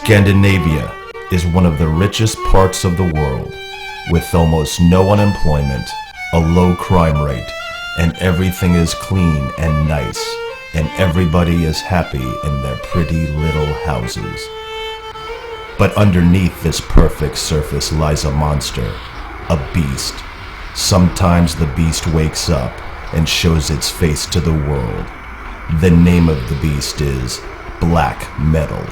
Scandinavia is one of the richest parts of the world, with almost no unemployment, a low crime rate, and everything is clean and nice, and everybody is happy in their pretty little houses. But underneath this perfect surface lies a monster, a beast. Sometimes the beast wakes up and shows its face to the world. The name of the beast is black metal.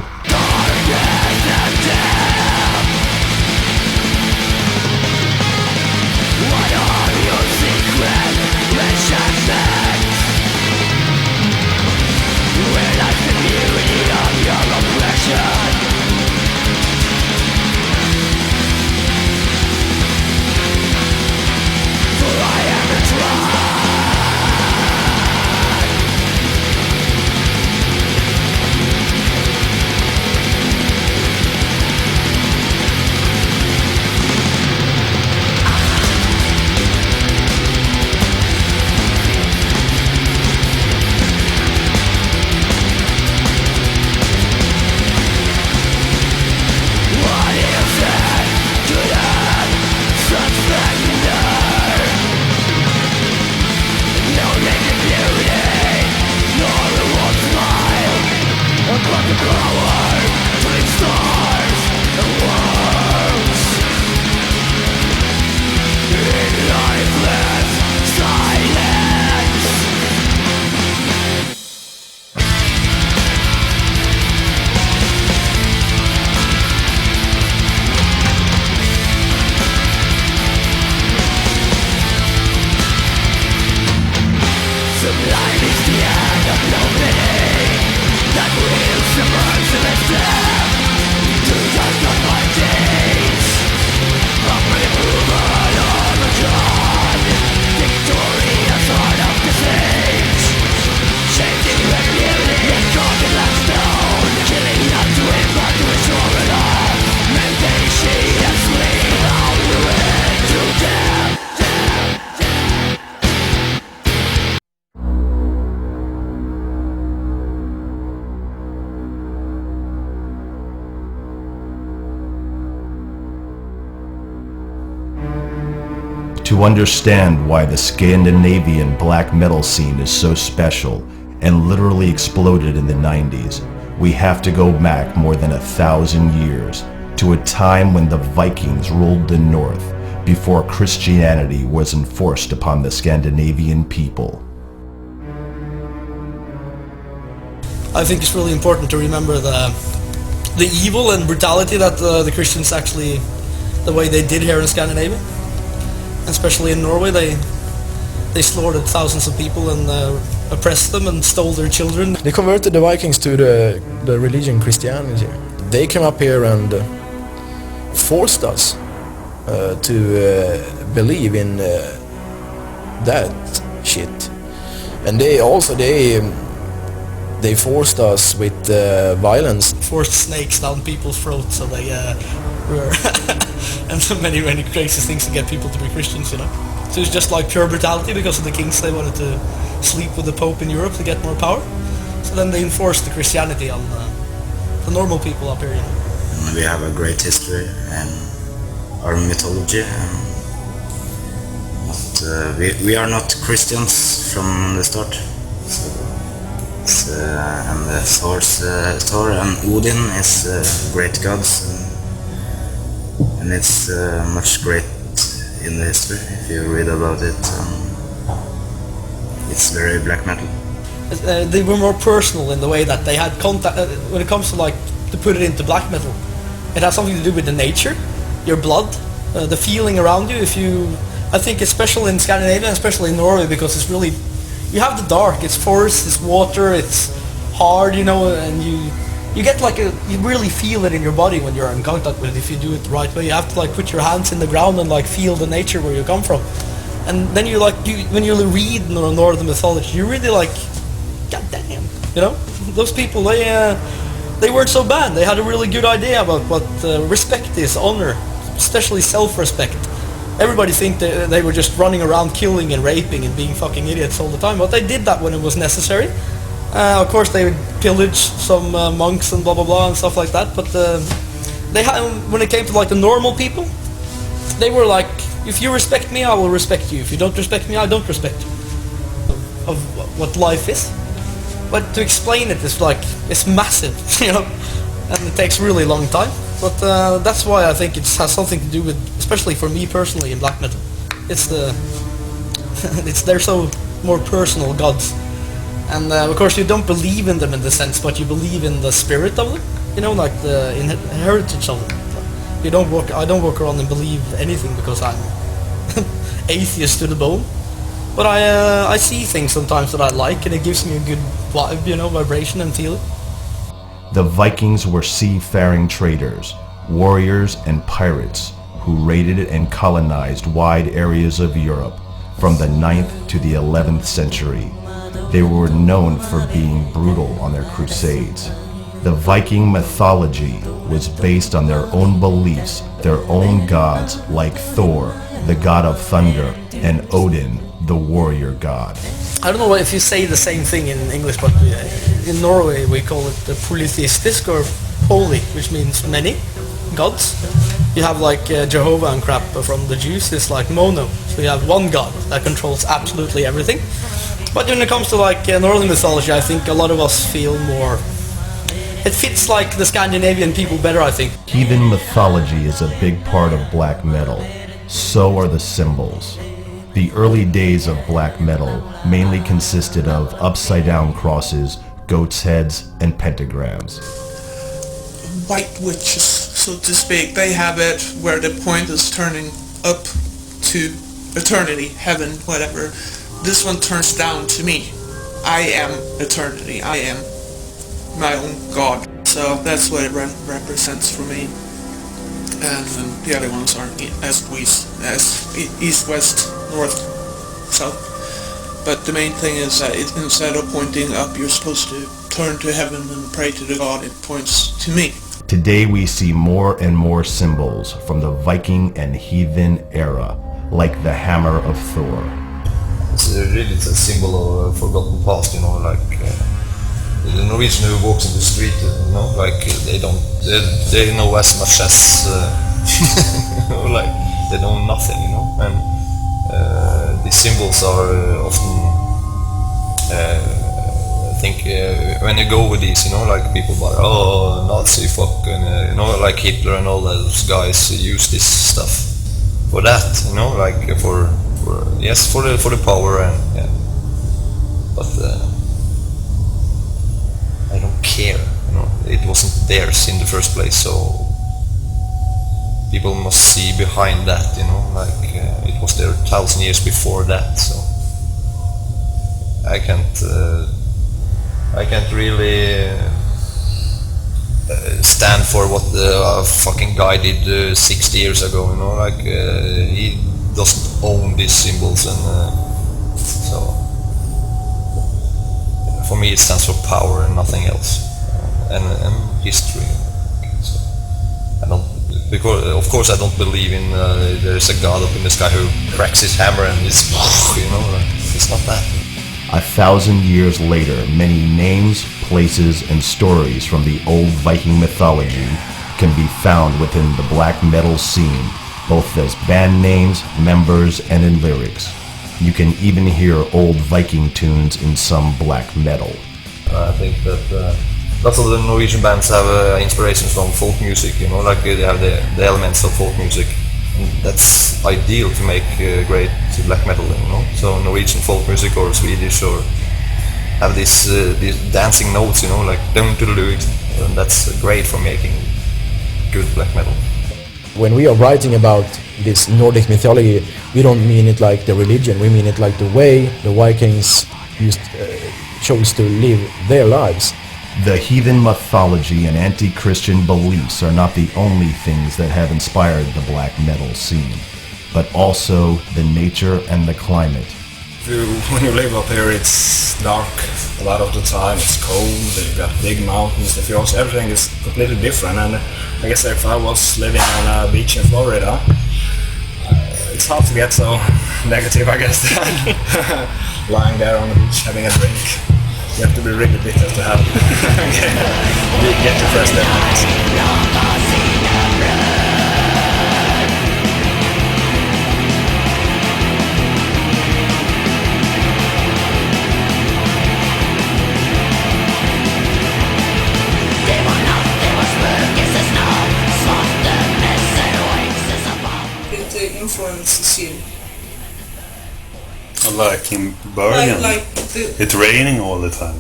To understand why the Scandinavian black metal scene is so special and literally exploded in the 90s, we have to go back more than 1,000 years to a time when the Vikings ruled the north before Christianity was enforced upon the Scandinavian people. I think it's really important to remember the evil and brutality that the Christians actually, the way they did here in Scandinavia. Especially in Norway, they slaughtered thousands of people and oppressed them and stole their children. They converted the Vikings to the religion Christianity. They came up here and forced us to believe in that shit. And they forced us with violence. Forced snakes down people's throats, so they were and so many crazy things to get people to be Christians, you know. So it's just like pure brutality because of the kings. They wanted to sleep with the Pope in Europe to get more power. So then they enforced the Christianity on the normal people up here, you know. We have a great history and our mythology. But we are not Christians from the start. And Thor and Odin is great gods. And it's much great in the history if you read about it. It's very black metal. They were more personal in the way that they had contact. When it comes to to put it into black metal, it has something to do with the nature, your blood, the feeling around you. I think it's special in Scandinavia, especially in Norway, because it's really, you have the dark. It's forest, it's water, it's hard, you know, and you get you really feel it in your body when you're in contact with it. If you do it the right way, you have to put your hands in the ground and feel the nature where you come from. And then when you read Northern mythology, you really god damn, you know, those people, they weren't so bad. They had a really good idea about what respect is, honor, especially self-respect. Everybody think they were just running around killing and raping and being fucking idiots all the time, but they did that when it was necessary. Of course, they would pillage some monks and blah blah blah and stuff like that. But they had, when it came to like the normal people, they were like, if you respect me, I will respect you. If you don't respect me, I don't respect you. Of what life is. But to explain it is like, it's massive, you know, and it takes really long time. But that's why I think it has something to do with, especially for me personally in black metal. It's the, they're so more personal gods. And of course you don't believe in them in the sense, but you believe in the spirit of them, you know, like the heritage of them. I don't walk around and believe anything because I'm atheist to the bone. But I see things sometimes that I like, and it gives me a good vibe, you know, vibration and feeling. The Vikings were seafaring traders, warriors, and pirates who raided and colonized wide areas of Europe from the 9th to the 11th century. They were known for being brutal on their crusades. The Viking mythology was based on their own beliefs, their own gods like Thor, the god of thunder, and Odin, the warrior god. I don't know if you say the same thing in English, but in Norway we call it the polytheistic or holy, which means many gods. You have like Jehovah and crap from the Jews, it's like mono. So you have one god that controls absolutely everything. But when it comes to like Northern mythology, I think a lot of us feel more... It fits like the Scandinavian people better, I think. Heathen mythology is a big part of black metal. So are the symbols. The early days of black metal mainly consisted of upside-down crosses, goats' heads, and pentagrams. White witches, so to speak, they have it where the point is turning up to eternity, heaven, whatever. This one turns down to me. I am eternity. I am my own god. So that's what it represents for me. And the other ones are east, west, north, south. But the main thing is that instead of pointing up, you're supposed to turn to heaven and pray to the god. It points to me. Today we see more and more symbols from the Viking and heathen era, like the hammer of Thor. It's really a symbol of a forgotten past, you know, like the Norwegian who walks in the street, you know, like they know as much as, you know, like they know nothing, you know, and these symbols are often, I think, when you go with these, you know, like people like, oh, Nazi fuck, and you know, like Hitler and all those guys use this stuff for that, you know, like for the power, and yeah, but I don't care, you know, it wasn't theirs in the first place, so people must see behind that, you know, like it was there 1,000 years before that, so I can't really stand for what the fucking guy did 60 years ago, you know, like he doesn't own these symbols, and so for me it stands for power and nothing else, and history. So I don't, because of course I don't believe in there is a god up in the sky who cracks his hammer and it's, you know, like, it's not that. 1,000 years later, many names, places, and stories from the old Viking mythology can be found within the black metal scene, both as band names, members, and in lyrics. You can even hear old Viking tunes in some black metal. I think that lots of the Norwegian bands have inspiration from folk music, you know, like they have the elements of folk music. And that's ideal to make great black metal, you know. So Norwegian folk music or Swedish, or have these dancing notes, you know, like down to the lyrics, and that's great for making good black metal. When we are writing about this Nordic mythology, we don't mean it like the religion, we mean it like the way the Vikings chose to live their lives. The heathen mythology and anti-Christian beliefs are not the only things that have inspired the black metal scene, but also the nature and the climate. When you live up here, it's dark a lot of the time, it's cold, you've got big mountains, the fjords, everything is completely different. And I guess if I was living on a beach in Florida, it's hard to get so negative, I guess, lying there on the beach having a drink. You have to be really bitter to have get your first deadlines. It influences you. Like in Bergen, Like it's raining all the time.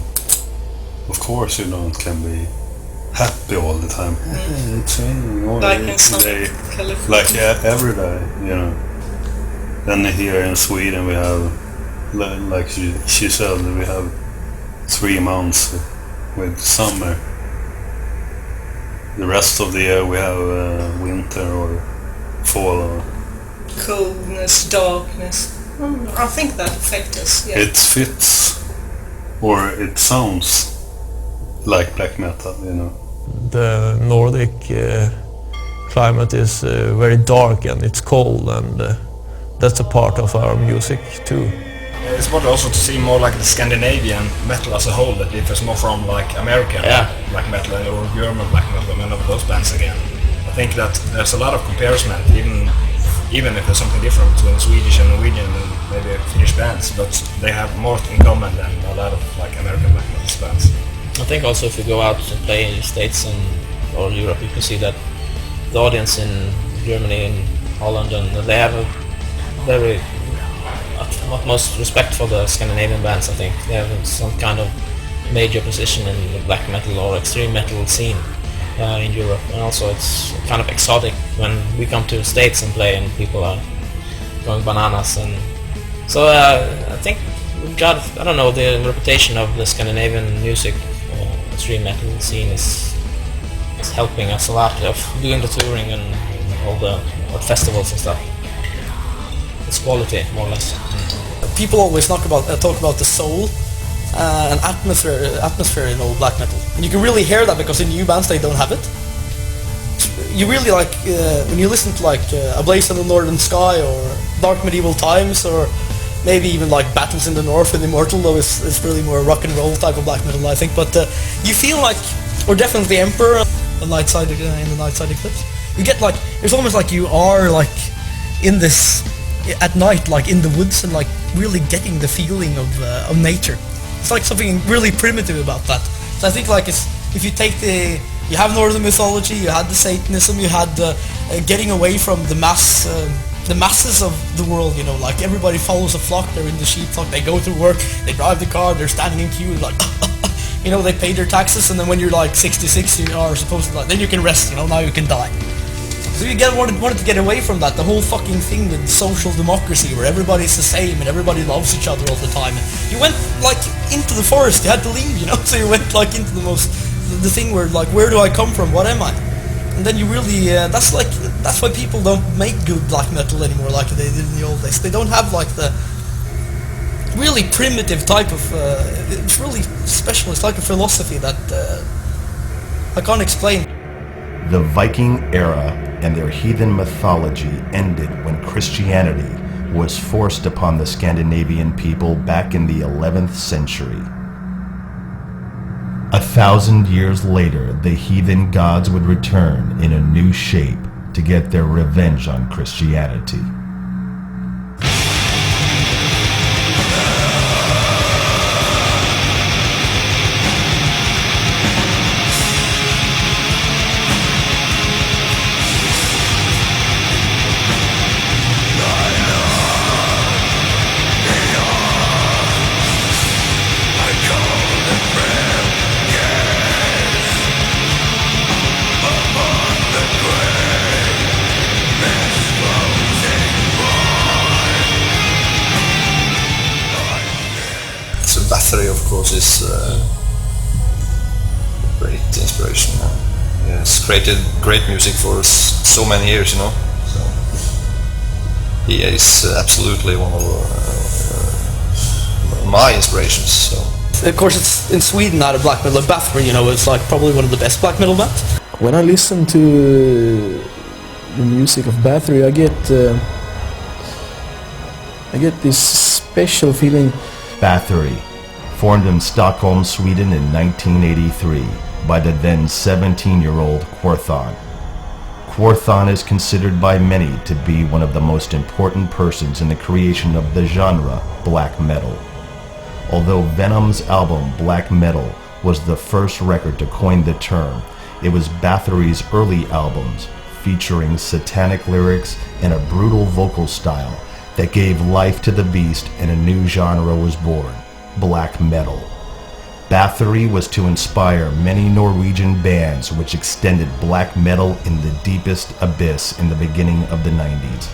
Of course you don't can be happy all the time. It's raining all Like in day. California. Like every day, you know. Then here in Sweden we have, like she said, we have 3 months with summer. The rest of the year we have winter or fall. Or Coldness, darkness. I think that affects us. Yeah. it fits, or it sounds like black metal, you know. The Nordic climate is very dark and it's cold, and that's a part of our music too. It's important also to see more like the Scandinavian metal as a whole that differs more from like American black metal or German black metal, and of those bands again. I think that there's a lot of comparison, even if there's something different between Swedish and Norwegian and maybe Finnish bands, but they have more in common than a lot of like American black metal bands. I think also if you go out and play in the States or Europe, you can see that the audience in Germany and Holland, and they have a very utmost respect for the Scandinavian bands. I think they have some kind of major position in the black metal or extreme metal scene in Europe, and also it's kind of exotic when we come to the States and play and people are going bananas. And so I think we've got, I don't know, the reputation of the Scandinavian music extreme metal scene is helping us a lot of doing the touring and all the festivals and stuff. It's quality, more or less. People always talk about the soul and atmosphere in old black metal, and you can really hear that because in new bands they don't have it. You really like when you listen to like A Blaze in the Northern Sky or Dark Medieval Times, or maybe even like Battles in the North with Immortal, though it's really more rock and roll type of black metal, I think. But you feel like, or definitely Emperor, in the Nightside Eclipse, you get like, it's almost like you are like in this at night, like in the woods, and like really getting the feeling of nature. It's like something really primitive about that. So I think like it's, if you take you have Northern mythology, you had the Satanism, you had the getting away from the masses of the world, you know, like everybody follows a flock, they're in the sheepflock, they go through work, they drive the car, they're standing in queue, like, you know, they pay their taxes, and then when you're like 66, you are supposed to, like, then you can rest, you know, now you can die. So you wanted to get away from that, the whole fucking thing with social democracy, where everybody's the same and everybody loves each other all the time. And you went like into the forest, you had to leave, you know, so you went like into the thing where like, where do I come from, what am I? And then you really, that's why people don't make good black metal anymore like they did in the old days. They don't have like the really primitive type of, it's really special, it's like a philosophy that I can't explain. The Viking era and their heathen mythology ended when Christianity was forced upon the Scandinavian people back in the 11th century. 1,000 years later, the heathen gods would return in a new shape to get their revenge on Christianity. Bathory, of course, is a great inspiration. He's created great music for so many years, you know. So he is absolutely one of my inspirations. So. Of course, it's in Sweden now, the black metal. Bathory, you know, is like probably one of the best black metal bands. When I listen to the music of Bathory, I get this special feeling. Bathory, Formed in Stockholm, Sweden in 1983 by the then 17-year-old Quorthon. Quorthon is considered by many to be one of the most important persons in the creation of the genre black metal. Although Venom's album Black Metal was the first record to coin the term, it was Bathory's early albums, featuring satanic lyrics and a brutal vocal style, that gave life to the beast and a new genre was born, black metal. Bathory was to inspire many Norwegian bands which extended black metal in the deepest abyss in the beginning of the 90s.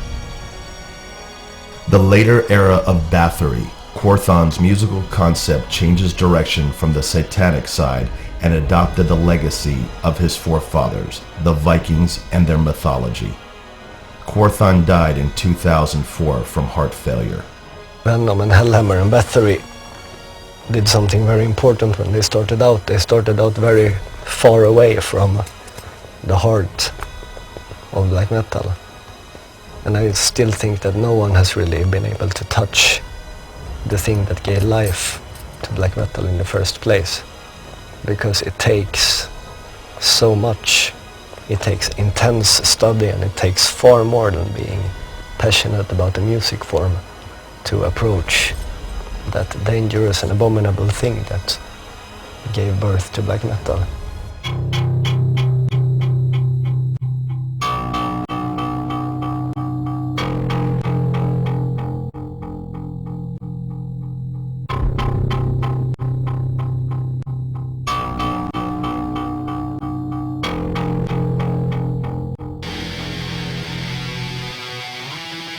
The later era of Bathory, Quorthon's musical concept changes direction from the satanic side and adopted the legacy of his forefathers, the Vikings and their mythology. Quorthon died in 2004 from heart failure. Venom and Hellhammer and Bathory did something very important when they started out. They started out very far away from the heart of black metal. And I still think that no one has really been able to touch the thing that gave life to black metal in the first place. Because it takes so much. It takes intense study, and it takes far more than being passionate about the music form to approach that dangerous and abominable thing that gave birth to black metal.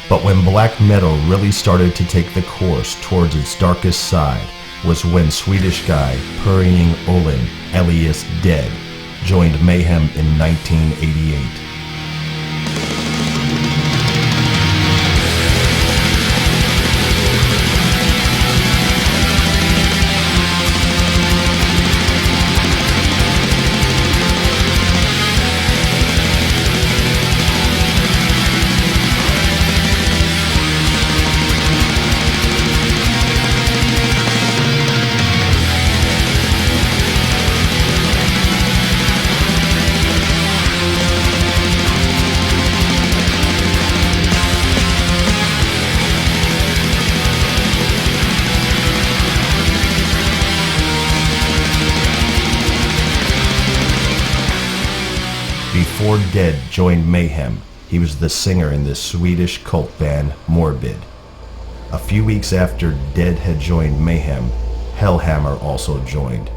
But when black metal really started to take the course towards its darkest side was when Swedish guy Purring Olin, alias Dead, joined Mayhem in 1988. Before Dead joined Mayhem, he was the singer in the Swedish cult band Morbid. A few weeks after Dead had joined Mayhem, Hellhammer also joined.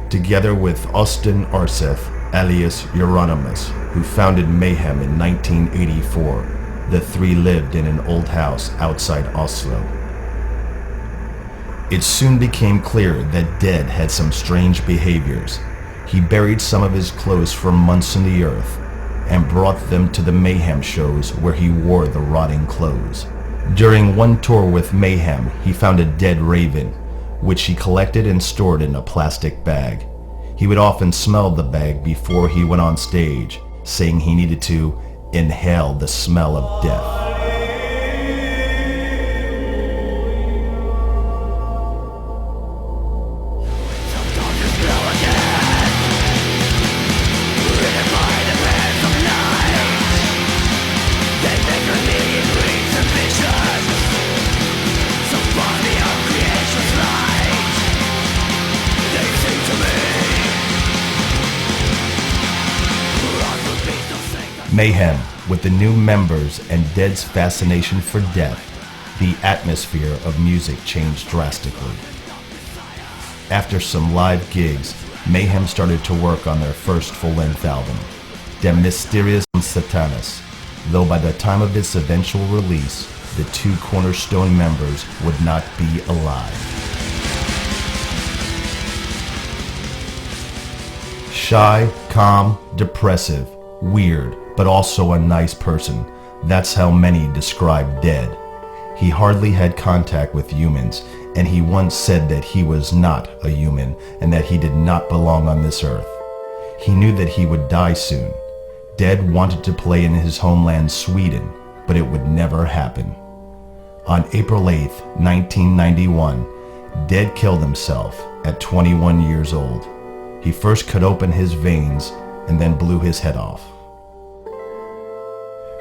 Together with Austin Arseth, alias Euronymous, who founded Mayhem in 1984, the three lived in an old house outside Oslo. It soon became clear that Dead had some strange behaviors. He buried some of his clothes for months in the earth and brought them to the Mayhem shows where he wore the rotting clothes. During one tour with Mayhem, he found a dead raven, which he collected and stored in a plastic bag. He would often smell the bag before he went on stage, saying he needed to inhale the smell of death. Mayhem, with the new members and Dead's fascination for death, the atmosphere of music changed drastically. After some live gigs, Mayhem started to work on their first full-length album, De Mysteriis Satanis, though by the time of its eventual release, the two cornerstone members would not be alive. Shy, calm, depressive, weird, but also a nice person. That's how many describe Dead. He hardly had contact with humans, and he once said that he was not a human and that he did not belong on this earth. He knew that he would die soon. Dead wanted to play in his homeland Sweden, but it would never happen. On April 8, 1991, Dead killed himself at 21 years old. He first cut open his veins and then blew his head off.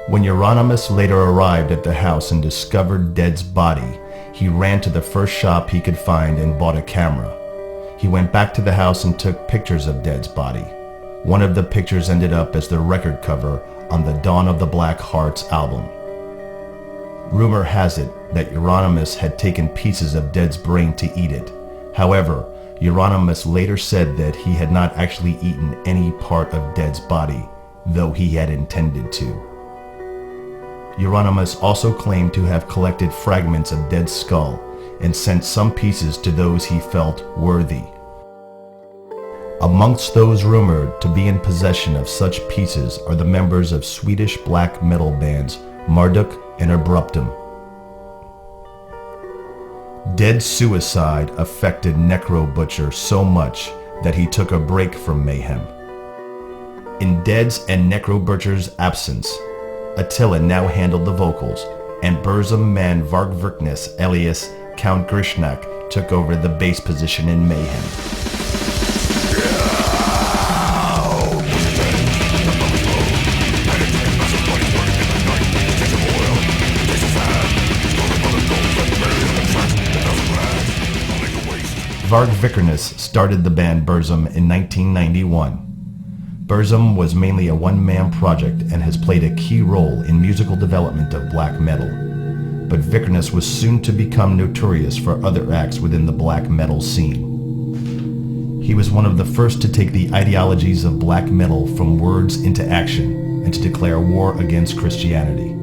When Euronymous later arrived at the house and discovered Dead's body, he ran to the first shop he could find and bought a camera. He went back to the house and took pictures of Dead's body. One of the pictures ended up as the record cover on the Dawn of the Black Hearts album. Rumor has it that Euronymous had taken pieces of Dead's brain to eat it. However, Euronymous later said that he had not actually eaten any part of Dead's body, though he had intended to. Euronymous also claimed to have collected fragments of Dead's skull and sent some pieces to those he felt worthy. Amongst those rumored to be in possession of such pieces are the members of Swedish black metal bands Marduk and Abruptum. Dead's suicide affected Necro Butcher so much that he took a break from Mayhem. In Dead's and Necro Butcher's absence, Attila now handled the vocals, and Burzum man Varg Vikernes alias Count Grishnak took over the bass position in Mayhem. Varg Vikernes started the band Burzum in 1991. Burzum was mainly a one-man project and has played a key role in musical development of black metal. But Vikernes was soon to become notorious for other acts within the black metal scene. He was one of the first to take the ideologies of black metal from words into action and to declare war against Christianity.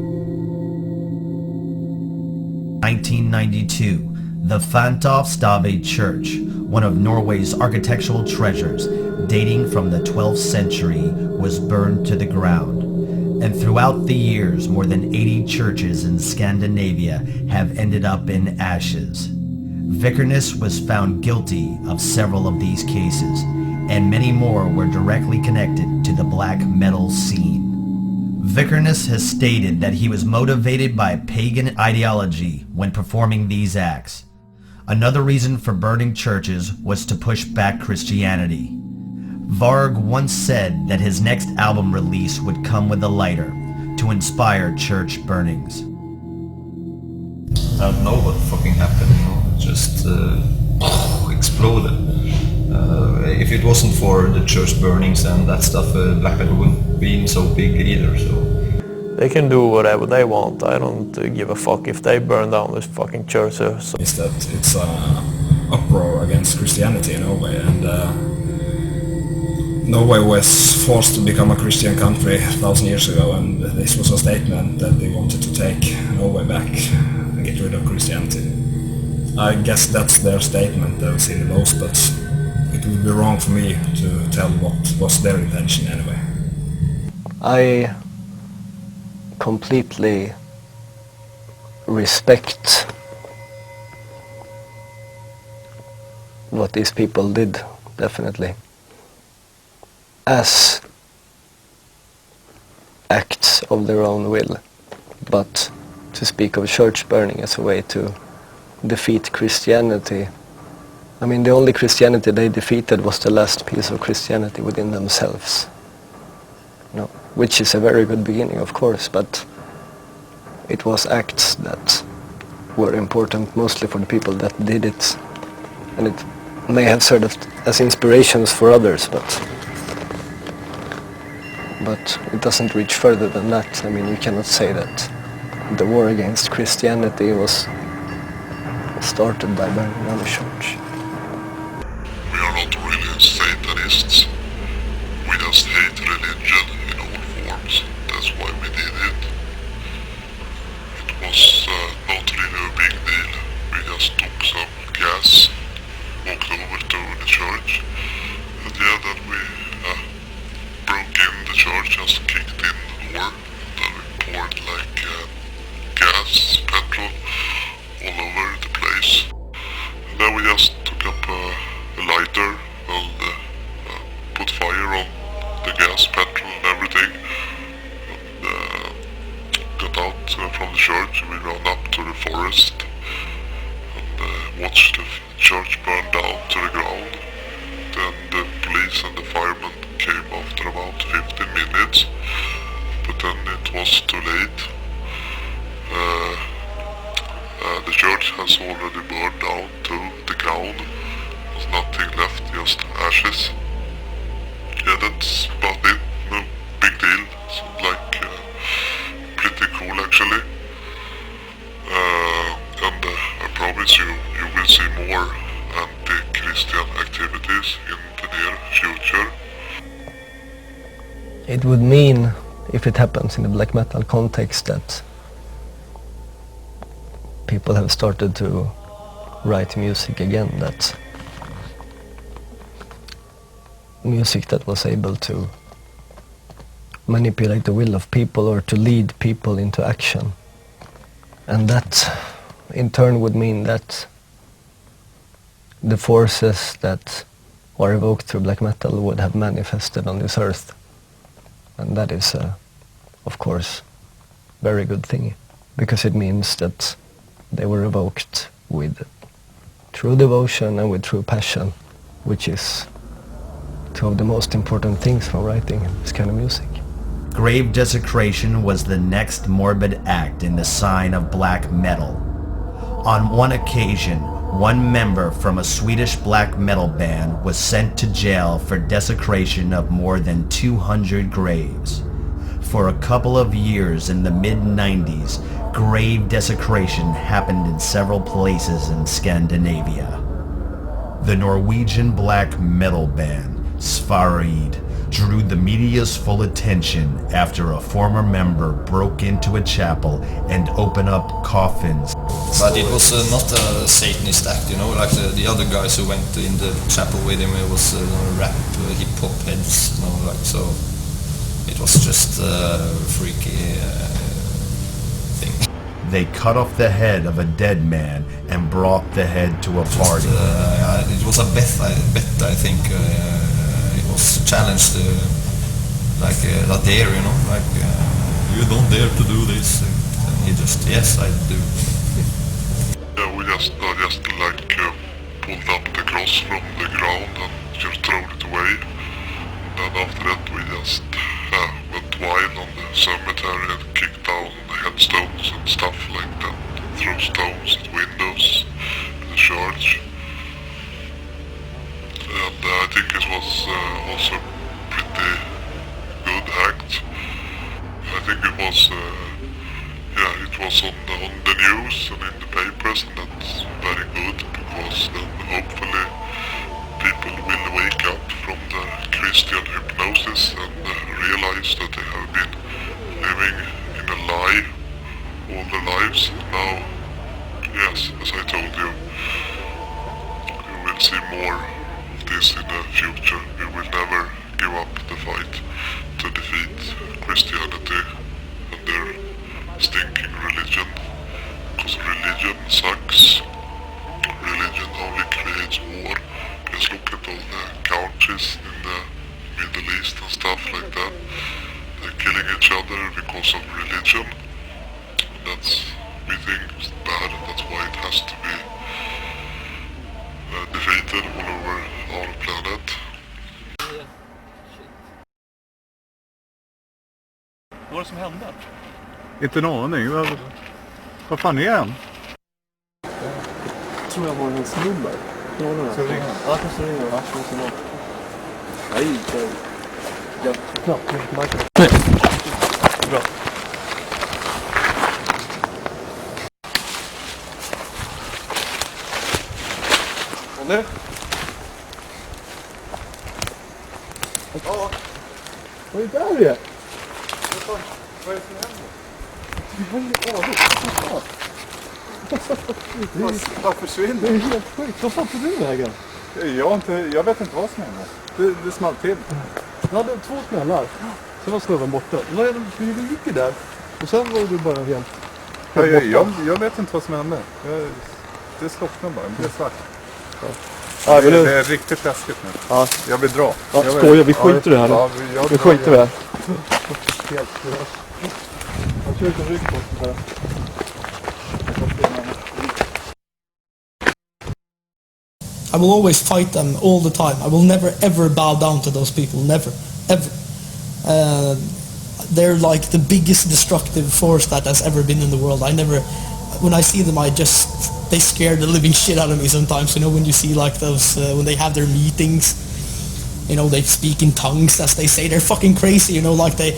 1992. The Fantovstave Church, one of Norway's architectural treasures, dating from the 12th century, was burned to the ground. And throughout the years, more than 80 churches in Scandinavia have ended up in ashes. Vikernes was found guilty of several of these cases, and many more were directly connected to the black metal scene. Vikernes has stated that he was motivated by pagan ideology when performing these acts. Another reason for burning churches was to push back Christianity. Varg once said that his next album release would come with a lighter to inspire church burnings. I don't know what fucking happened, you know, it just exploded. If it wasn't for the church burnings and that stuff, black metal wouldn't be so big either, so. They can do whatever they want. I don't give a fuck if they burn down this fucking church. So. Is that it's an uproar against Christianity in Norway, and Norway was forced to become a Christian country 1,000 years ago, and this was a statement that they wanted to take Norway back and get rid of Christianity. I guess that's their statement that I've seen the most, but it would be wrong for me to tell what was their intention anyway. I completely respect what these people did, definitely, as acts of their own will, but to speak of church burning as a way to defeat Christianity, I mean, the only Christianity they defeated was the last piece of Christianity within themselves. No, which is a very good beginning, of course, but it was acts that were important mostly for the people that did it, and it may have served as inspirations for others, but it doesn't reach further than that. I mean, we cannot say that the war against Christianity was started by burning down the church. We are not really Satanists. We just hate religion in all forms. That's why we did it. It was not really a big deal. We just took some gas, walked over to the church, and yeah, then we broke in the church, just kicked in the door. Then we poured like gas, petrol, all over the place. And then we just yeah, that's about it. No big deal. It's like pretty cool actually. And I promise you will see more anti-Christian activities in the near future. It would mean, if it happens in the black metal context, that people have started to write music again, that music that was able to manipulate the will of people or to lead people into action. And that in turn would mean that the forces that are evoked through black metal would have manifested on this earth. And that is, of course, very good thing, because it means that they were evoked with true devotion and with true passion, which is two of the most important things for writing this kind of music. Grave desecration was the next morbid act in the sign of black metal. On one occasion, one member from a Swedish black metal band was sent to jail for desecration of more than 200 graves. For a couple of years in the mid-90s, grave desecration happened in several places in Scandinavia. The Norwegian black metal band, Svarid, drew the media's full attention after a former member broke into a chapel and opened up coffins. But it was not a Satanist act, you know, like the other guys who went in the chapel with him, it was rap, hip-hop heads, you know, like, so it was just a freaky thing. They cut off the head of a dead man and brought the head to a party. It was a bet, I think. It was challenged, like not dare, you know, like you don't dare to do this. And he just, yes, I do. Yeah, I just like pulled up the cross from the ground and just thrown it away. And then after that we just went wild on the cemetery and kicked down the headstones and stuff like that. Threw stones at windows in the church. And I think it was also pretty good act. I think it was, it was on the news and in the papers, and that's very good, because then hopefully people will wake up from the Christian hypnosis and realize that they have been living in a lie all their lives. Now, yes, as I told you, you will see more this in the future. We will never give up the fight to defeat Christianity and their stinking religion, because religion sucks. Religion only creates war. Just look at all the countries in the Middle East and stuff like that. They're killing each other because of religion. That's, we think, is bad. That's why it has to be defeated all over our planet. Vad var det som hände? Inte en aning. Vad fan är han? Jag tror jag var hennes nummer. Ska vi ringa? Ja, kanske ringa. Ja, nej, jag knappt. Nej. Bra. Och nu? Ja. Vad är det där det? Vad är det som händer? Vi har ingen aning. Vad försvinner? Det är helt sjukt. Vad fan tog du vägen? Jag vet inte vad som hände. Det small till. Jag hade 2 knallar. Sen var snubben borta. Vi gick ju där. Och sen var du bara helt jag vet inte vad som hände. Det slocknade bara. Det är svart. Ja. Det är riktigt läskigt nu. Ja. Jag vill dra. Ja, skojar. Vi skiter i det här nu. Ja, vi skiter i det här. Helt klart. Jag kör ut en rygg på det här. I will always fight them all the time. I will never ever bow down to those people. Never. Ever. They're like the biggest destructive force that has ever been in the world. When I see them, they scare the living shit out of me sometimes. You know, when you see like those, when they have their meetings, You know, they speak in tongues, as they say. They're fucking crazy, you know, like they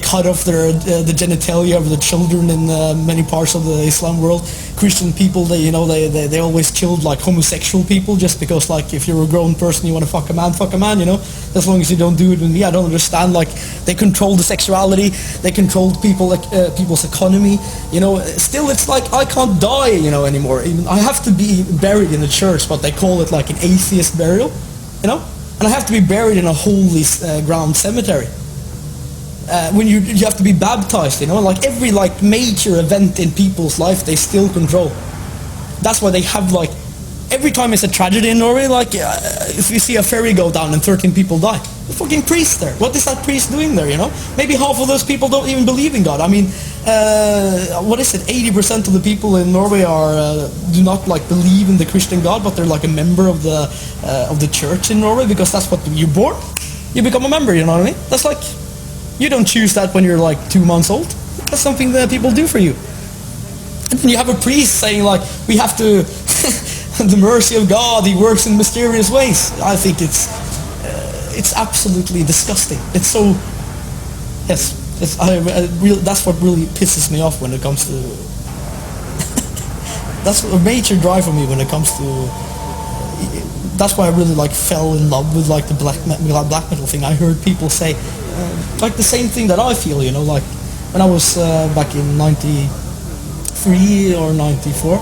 cut off the genitalia of the children in many parts of the Islam world. Christian people, they always killed like homosexual people just because, like, if you're a grown person, you want to fuck a man, you know, as long as you don't do it with me. I don't understand, like, they control the sexuality, they controlled people, like, people's economy, you know. Still, it's like, I can't die, you know, anymore. Even I have to be buried in a church, but they call it like an atheist burial, you know. And I have to be buried in a holy ground cemetery. When you have to be baptized, you know, like every like major event in people's life, they still control. That's why they have, like, every time it's a tragedy in Norway, like if you see a ferry go down and 13 people die, the fucking priest there. What is that priest doing there, you know? Maybe half of those people don't even believe in God. I mean, what is it? 80% of the people in Norway do not like believe in the Christian God, but they're like a member of the church in Norway, because that's what you're born. You become a member, you know what I mean? That's like, you don't choose that when you're like 2 months old. That's something that people do for you. And then you have a priest saying, like, we have to, the mercy of God, he works in mysterious ways. I think it's absolutely disgusting. It's so, yes. That's what really pisses me off when it comes to that's a major drive for me when it comes to that's why I really like fell in love with like the black metal thing. I heard people say like the same thing that I feel, you know, like when I was back in 93 or 94,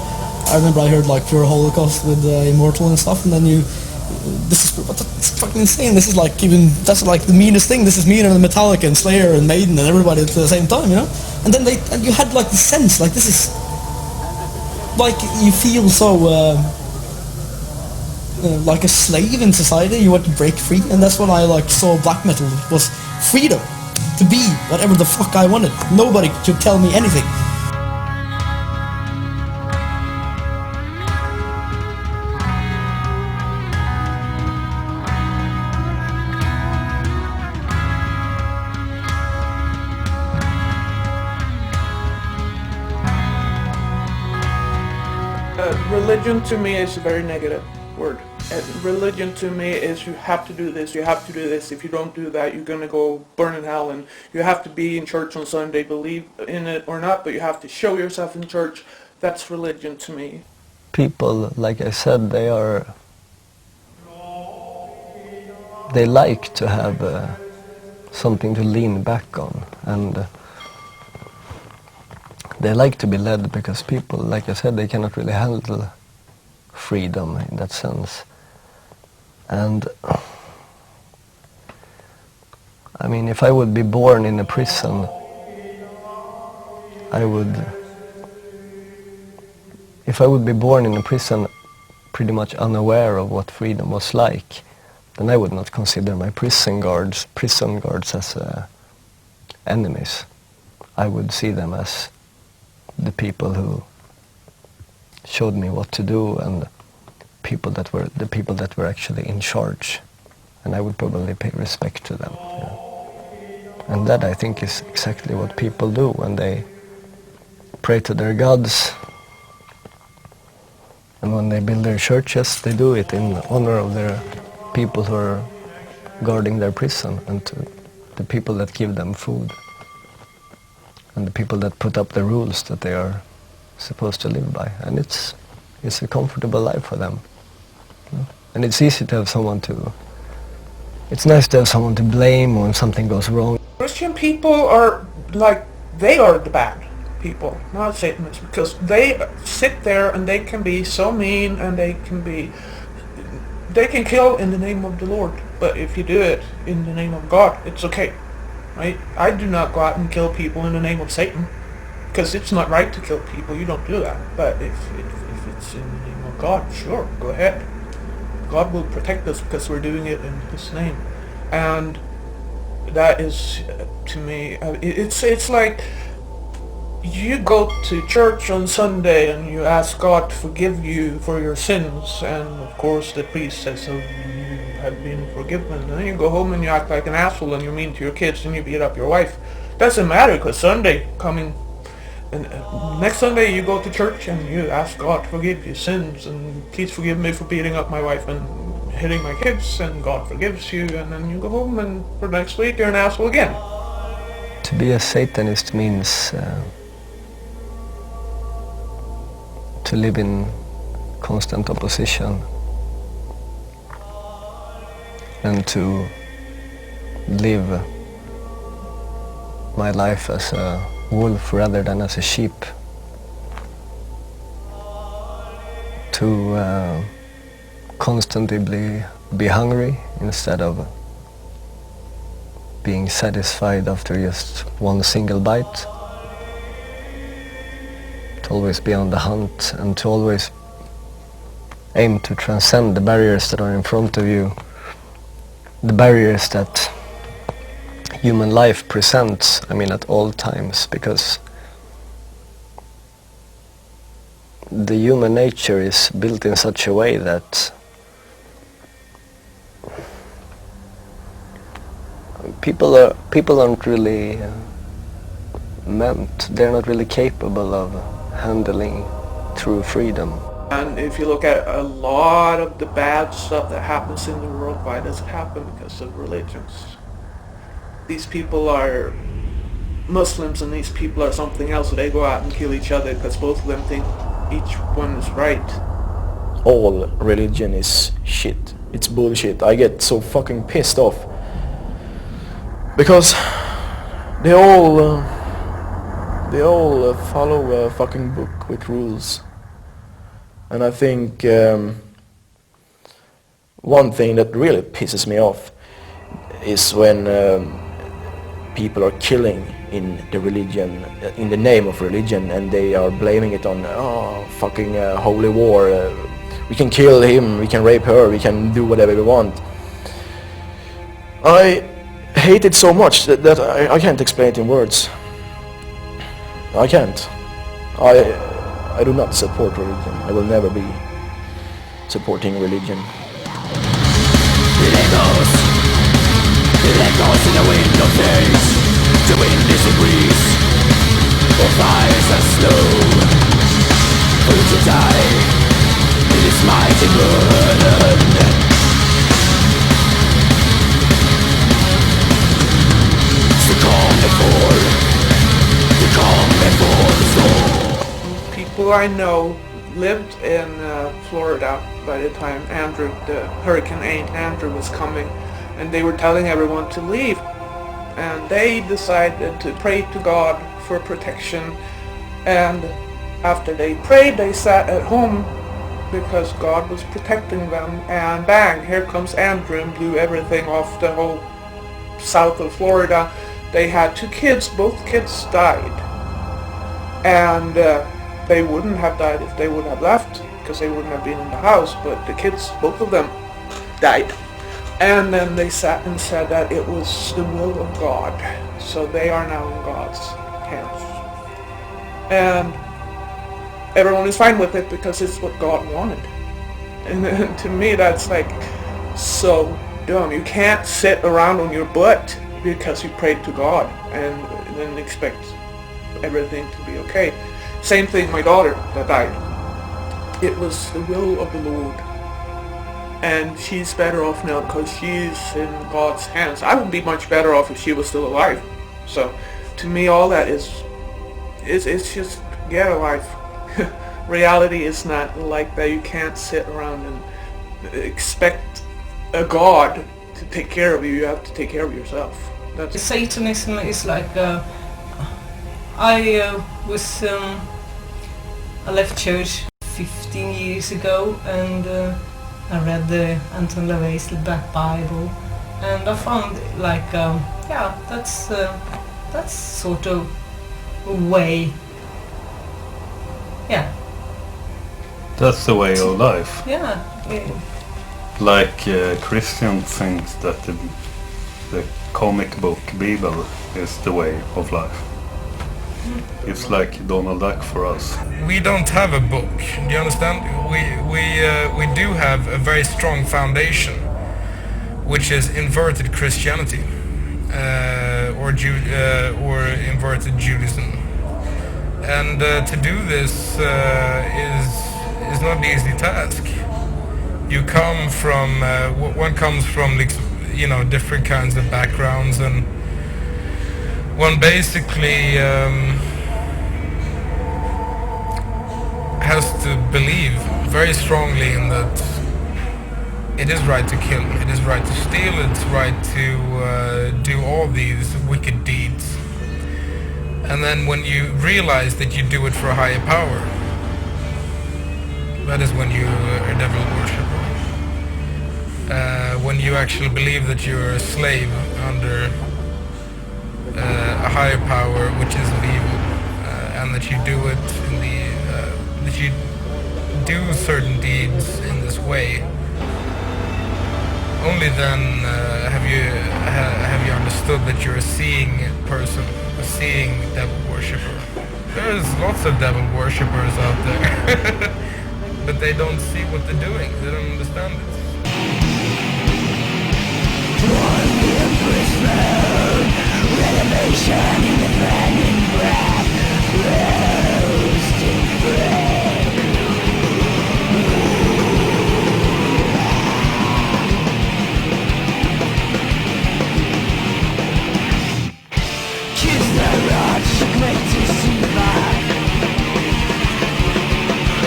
I remember I heard like Pure Holocaust with Immortal and stuff, and then it's fucking insane. This is like that's like the meanest thing. This is meaner than Metallica and Slayer and Maiden and everybody at the same time, you know. And then you had like the sense, like this is like you feel so like a slave in society. You want to break free, and that's what I like saw black metal was freedom to be whatever the fuck I wanted. Nobody could tell me anything. Religion to me is a very negative word. Religion to me is you have to do this, you have to do this. If you don't do that, you're going to go burn in hell, and you have to be in church on Sunday, believe in it or not, but you have to show yourself in church. That's religion to me. People, like I said, they like to have something to lean back on, and they like to be led, because people, like I said, they cannot really handle freedom in that sense. And I mean, if I would be born in a prison, if I would be born in a prison pretty much unaware of what freedom was like, then I would not consider my prison guards as enemies. I would see them as the people who showed me what to do, and the people that were actually in charge, and I would probably pay respect to them. You know? And that, I think, is exactly what people do when they pray to their gods, and when they build their churches, they do it in honor of their people who are guarding their prison, and to the people that give them food, and the people that put up the rules that they are supposed to live by. And it's a comfortable life for them. You know? And it's easy to have it's nice to have someone to blame when something goes wrong. Christian people are like, they are the bad people, not Satanists, because they sit there and they can be so mean, and they can kill in the name of the Lord. But if you do it in the name of God, it's okay. Right? I do not go out and kill people in the name of Satan, because it's not right to kill people. You don't do that. But if it's in the name of God, sure, go ahead. God will protect us because we're doing it in His name. And that is, to me, it's like you go to church on Sunday and you ask God to forgive you for your sins, and of course the priest says, oh, you have been forgiven. And then you go home and you act like an asshole, and you're mean to your kids, and you beat up your wife. Doesn't matter, because Sunday coming, and next Sunday you go to church and you ask God to forgive your sins, and please forgive me for beating up my wife, and hitting my kids, and God forgives you, and then you go home, and for the next week you're an asshole again. To be a Satanist means to live in constant opposition and to live my life as a wolf rather than as a sheep. To constantly be hungry instead of being satisfied after just one single bite. To always be on the hunt and to always aim to transcend the barriers that are in front of you, the barriers that human life presents, I mean at all times, because the human nature is built in such a way that people aren't really they're not really capable of handling true freedom. And if you look at a lot of the bad stuff that happens in the world, why does it happen? Because of religions. These people are Muslims and these people are something else, so they go out and kill each other because both of them think each one is right. All religion is shit. It's bullshit. I get so fucking pissed off. Because they all follow a fucking book with rules. And I think one thing that really pisses me off is when people are killing in the religion, in the name of religion, and they are blaming it on fucking holy war. We can kill him, we can rape her, we can do whatever we want. I hate it so much that I can't explain it in words. I can't. I do not support religion. I will never be supporting religion. It echoes in the wind of days. The wind disagrees. For fires are slow. For you to die in this mighty burden. So calm before the storm. People I know lived in Florida by the time the Hurricane Andrew was coming, and they were telling everyone to leave, and they decided to pray to God for protection, and after they prayed they sat at home because God was protecting them, and bang, here comes Andrew and blew everything off the whole south of Florida. They had 2 kids, both kids died, and they wouldn't have died if they would have left, because they wouldn't have been in the house, but the kids, both of them, died. And then they sat and said that it was the will of God, so they are now in God's hands. And everyone is fine with it because it's what God wanted. And to me that's like so dumb. You can't sit around on your butt because you prayed to God and then expect everything to be okay. Same thing, my daughter that died. It was the will of the Lord. And she's better off now because she's in God's hands. I would be much better off if she was still alive. So, to me, all that is it's just get a life. Reality is not like that. You can't sit around and expect a God to take care of you. You have to take care of yourself. That's Satanism is like I left church 15 years ago, and I read the Anton LaVey's Black Bible, and I found like that's sort of a way. Yeah. That's the way of life. Yeah. Like Christian thinks that the comic book Bible is the way of life. It's like Donald Duck for us. We don't have a book. Do you understand? We do have a very strong foundation, which is inverted Christianity, or inverted Judaism. And to do this is not an easy task. you come from one comes from, like, you know, different kinds of backgrounds, and one basically has to believe very strongly in that it is right to kill, it is right to steal, it's right to do all these wicked deeds. And then when you realize that you do it for a higher power, that is when you are a devil worshipper. When you actually believe that you're a slave under a higher power which is of evil, and that you do it in that you do certain deeds in this way, only then have you understood that you're a seeing person, a seeing devil worshipper. There's lots of devil worshippers out there, but they don't see what they're doing. They don't understand it. Renovation in the burning breath, roasting bread. Kiss the rods, great to survive.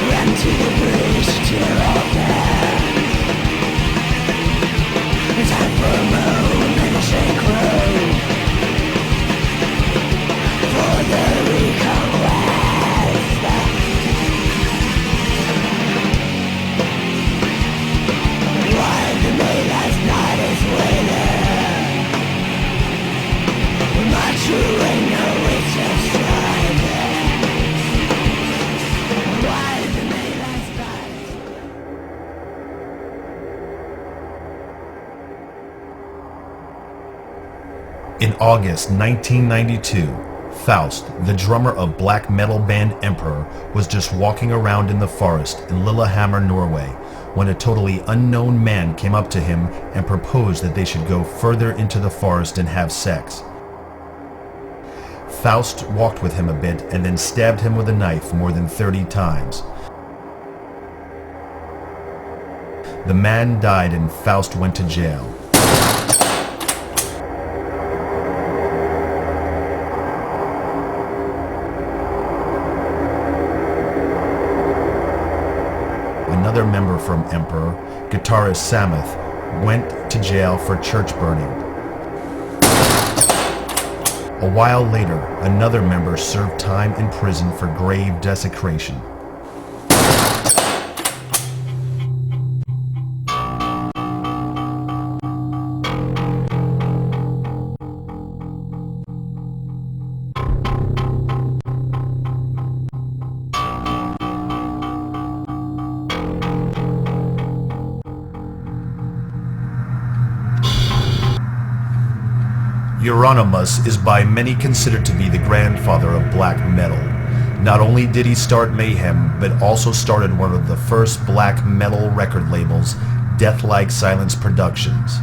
Run to the bridge, tear off that. Time for a moon and a shake crow. For the reconquest. While the daylight's night is waiting, my true ain't no witch of striving. While the daylight's night is In August 1992, Faust, the drummer of black metal band Emperor, was just walking around in the forest in Lillehammer, Norway, when a totally unknown man came up to him and proposed that they should go further into the forest and have sex. Faust walked with him a bit and then stabbed him with a knife more than 30 times. The man died and Faust went to jail. Another member from Emperor, guitarist Samuth, went to jail for church burning. A while later, another member served time in prison for grave desecration. Euronymous is by many considered to be the grandfather of black metal. Not only did he start Mayhem, but also started one of the first black metal record labels, Deathlike Silence Productions.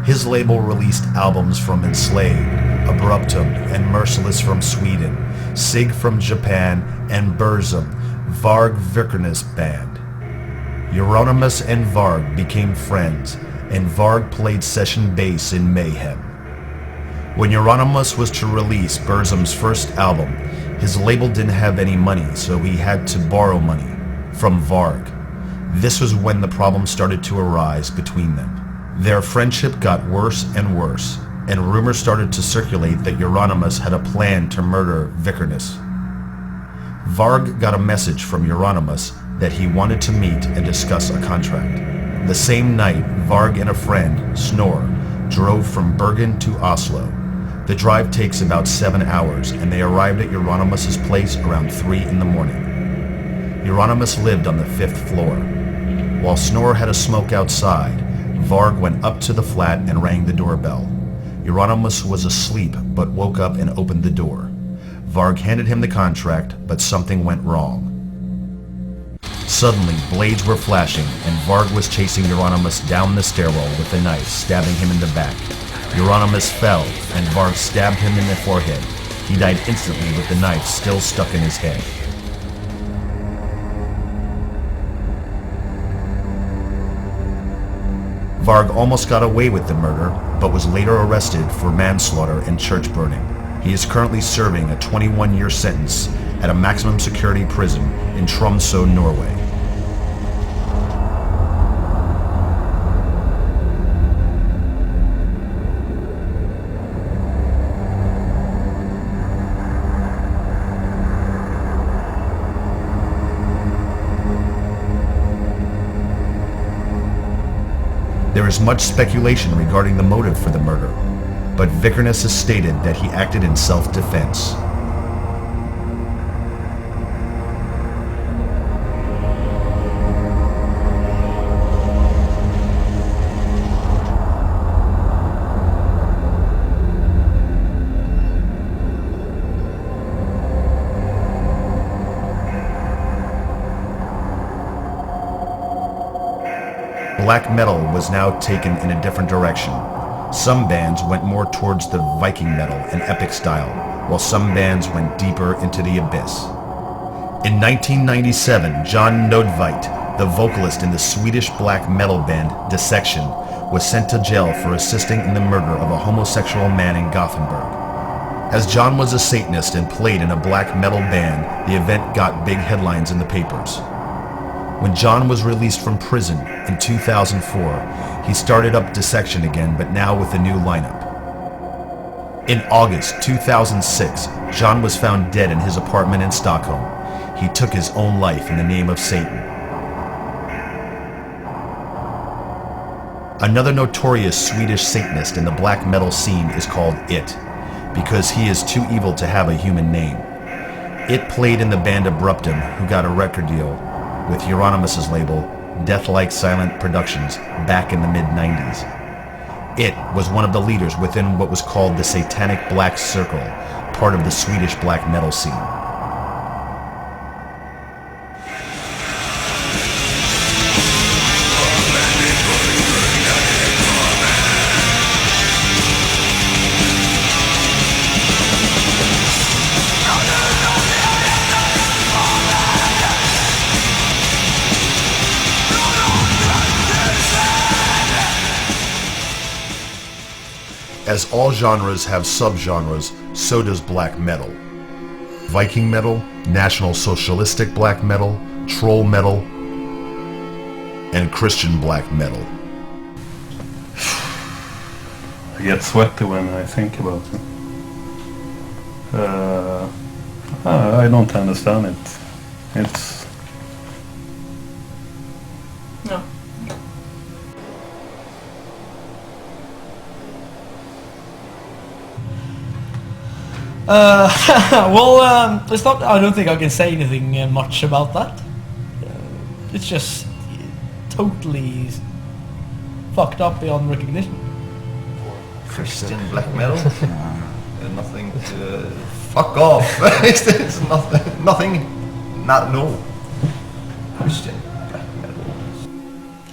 His label released albums from Enslaved, Abruptum, and Merciless from Sweden, Sig from Japan, and Burzum, Varg Vikernes band. Euronymous and Varg became friends, and Varg played session bass in Mayhem. When Euronymous was to release Burzum's first album, his label didn't have any money, so he had to borrow money from Varg. This was when the problem started to arise between them. Their friendship got worse and worse, and rumors started to circulate that Euronymous had a plan to murder Vikernes. Varg got a message from Euronymous that he wanted to meet and discuss a contract. The same night, Varg and a friend, Snor, drove from Bergen to Oslo. The drive takes about 7 hours, and they arrived at Euronymous' place around 3 in the morning. Euronymous lived on the 5th floor. While Snor had a smoke outside, Varg went up to the flat and rang the doorbell. Euronymous was asleep, but woke up and opened the door. Varg handed him the contract, but something went wrong. Suddenly, blades were flashing, and Varg was chasing Euronymous down the stairwell with a knife, stabbing him in the back. Euronymous fell, and Varg stabbed him in the forehead. He died instantly with the knife still stuck in his head. Varg almost got away with the murder, but was later arrested for manslaughter and church burning. He is currently serving a 21-year sentence at a maximum security prison in Tromsø, Norway. There is much speculation regarding the motive for the murder, but Vikernes has stated that he acted in self-defense. Black metal was now taken in a different direction. Some bands went more towards the Viking metal and epic style, while some bands went deeper into the abyss. In 1997, John Nordveit, the vocalist in the Swedish black metal band Dissection, was sent to jail for assisting in the murder of a homosexual man in Gothenburg. As John was a Satanist and played in a black metal band, the event got big headlines in the papers. When John was released from prison in 2004, he started up Dissection again, but now with a new lineup. In August 2006, John was found dead in his apartment in Stockholm. He took his own life in the name of Satan. Another notorious Swedish Satanist in the black metal scene is called It, because he is too evil to have a human name. It played in the band Abruptum, who got a record deal with Euronymous' label, Deathlike Silent Productions, back in the mid-90s. It was one of the leaders within what was called the Satanic Black Circle, part of the Swedish black metal scene. As all genres have subgenres, so does black metal. Viking metal, National Socialistic black metal, troll metal, and Christian black metal. I get sweaty when I think about it. I don't understand it. It's... No. Well, it's not. I don't think I can say anything much about that. It's just totally fucked up beyond recognition. Christian black metal? Nothing to... Fuck off! It's nothing... No. Christian black metal.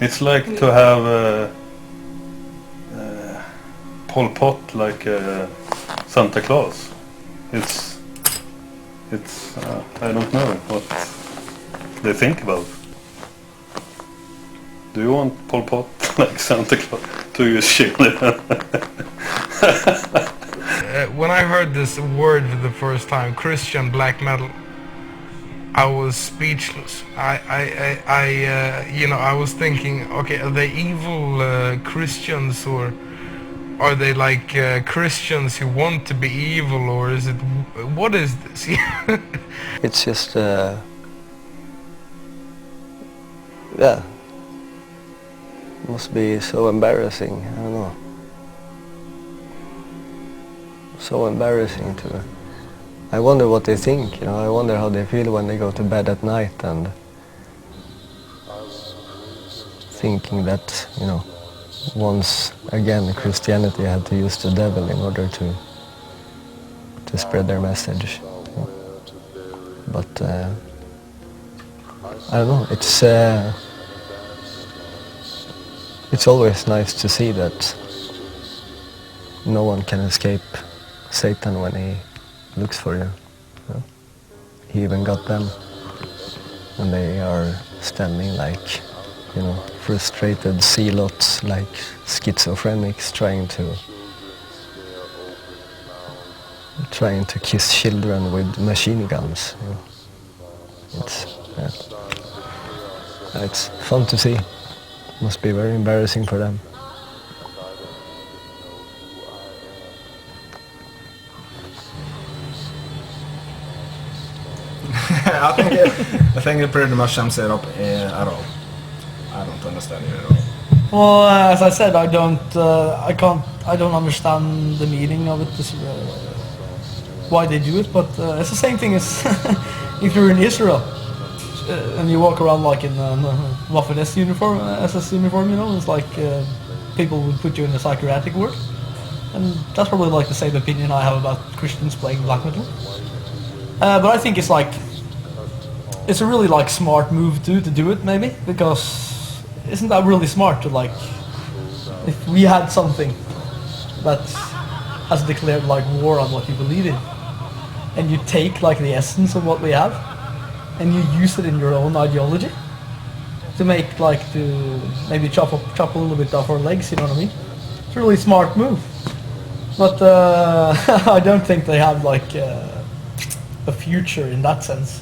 It's like to have Pol Pot like Santa Claus. It's I don't know what they think about. Do you want Pol Pot like Santa Claus to use chili? When I heard this word for the first time, Christian black metal, I was speechless. I was thinking, okay, are they evil Christians, or are they like Christians who want to be evil, or is it, what is this? It's just, yeah, must be so embarrassing, I don't know. So embarrassing to, I wonder what they think, you know, I wonder how they feel when they go to bed at night and thinking that, you know, once again Christianity had to use the devil in order to spread their message. But I don't know, it's always nice to see that no one can escape Satan when he looks for you. You know? He even got them, and they are standing like you know, frustrated zealots like schizophrenics trying to kiss children with machine guns. You know. It's fun to see. Must be very embarrassing for them. I think it pretty much sums it up at all. I don't understand it at all. Well, as I said, I don't understand the meaning of it, why they do it, but it's the same thing as if you're in Israel and you walk around like in Waffen SS uniform, you know, it's like people would put you in a psychiatric ward, and that's probably like the same opinion I have about Christians playing black metal. But I think it's like, it's a really like smart move to do it, maybe, because isn't that really smart to like, if we had something that has declared like war on what you believe in, and you take like the essence of what we have and you use it in your own ideology to make like, to maybe chop a little bit off our legs, you know what I mean? It's a really smart move, but I don't think they have like a future in that sense.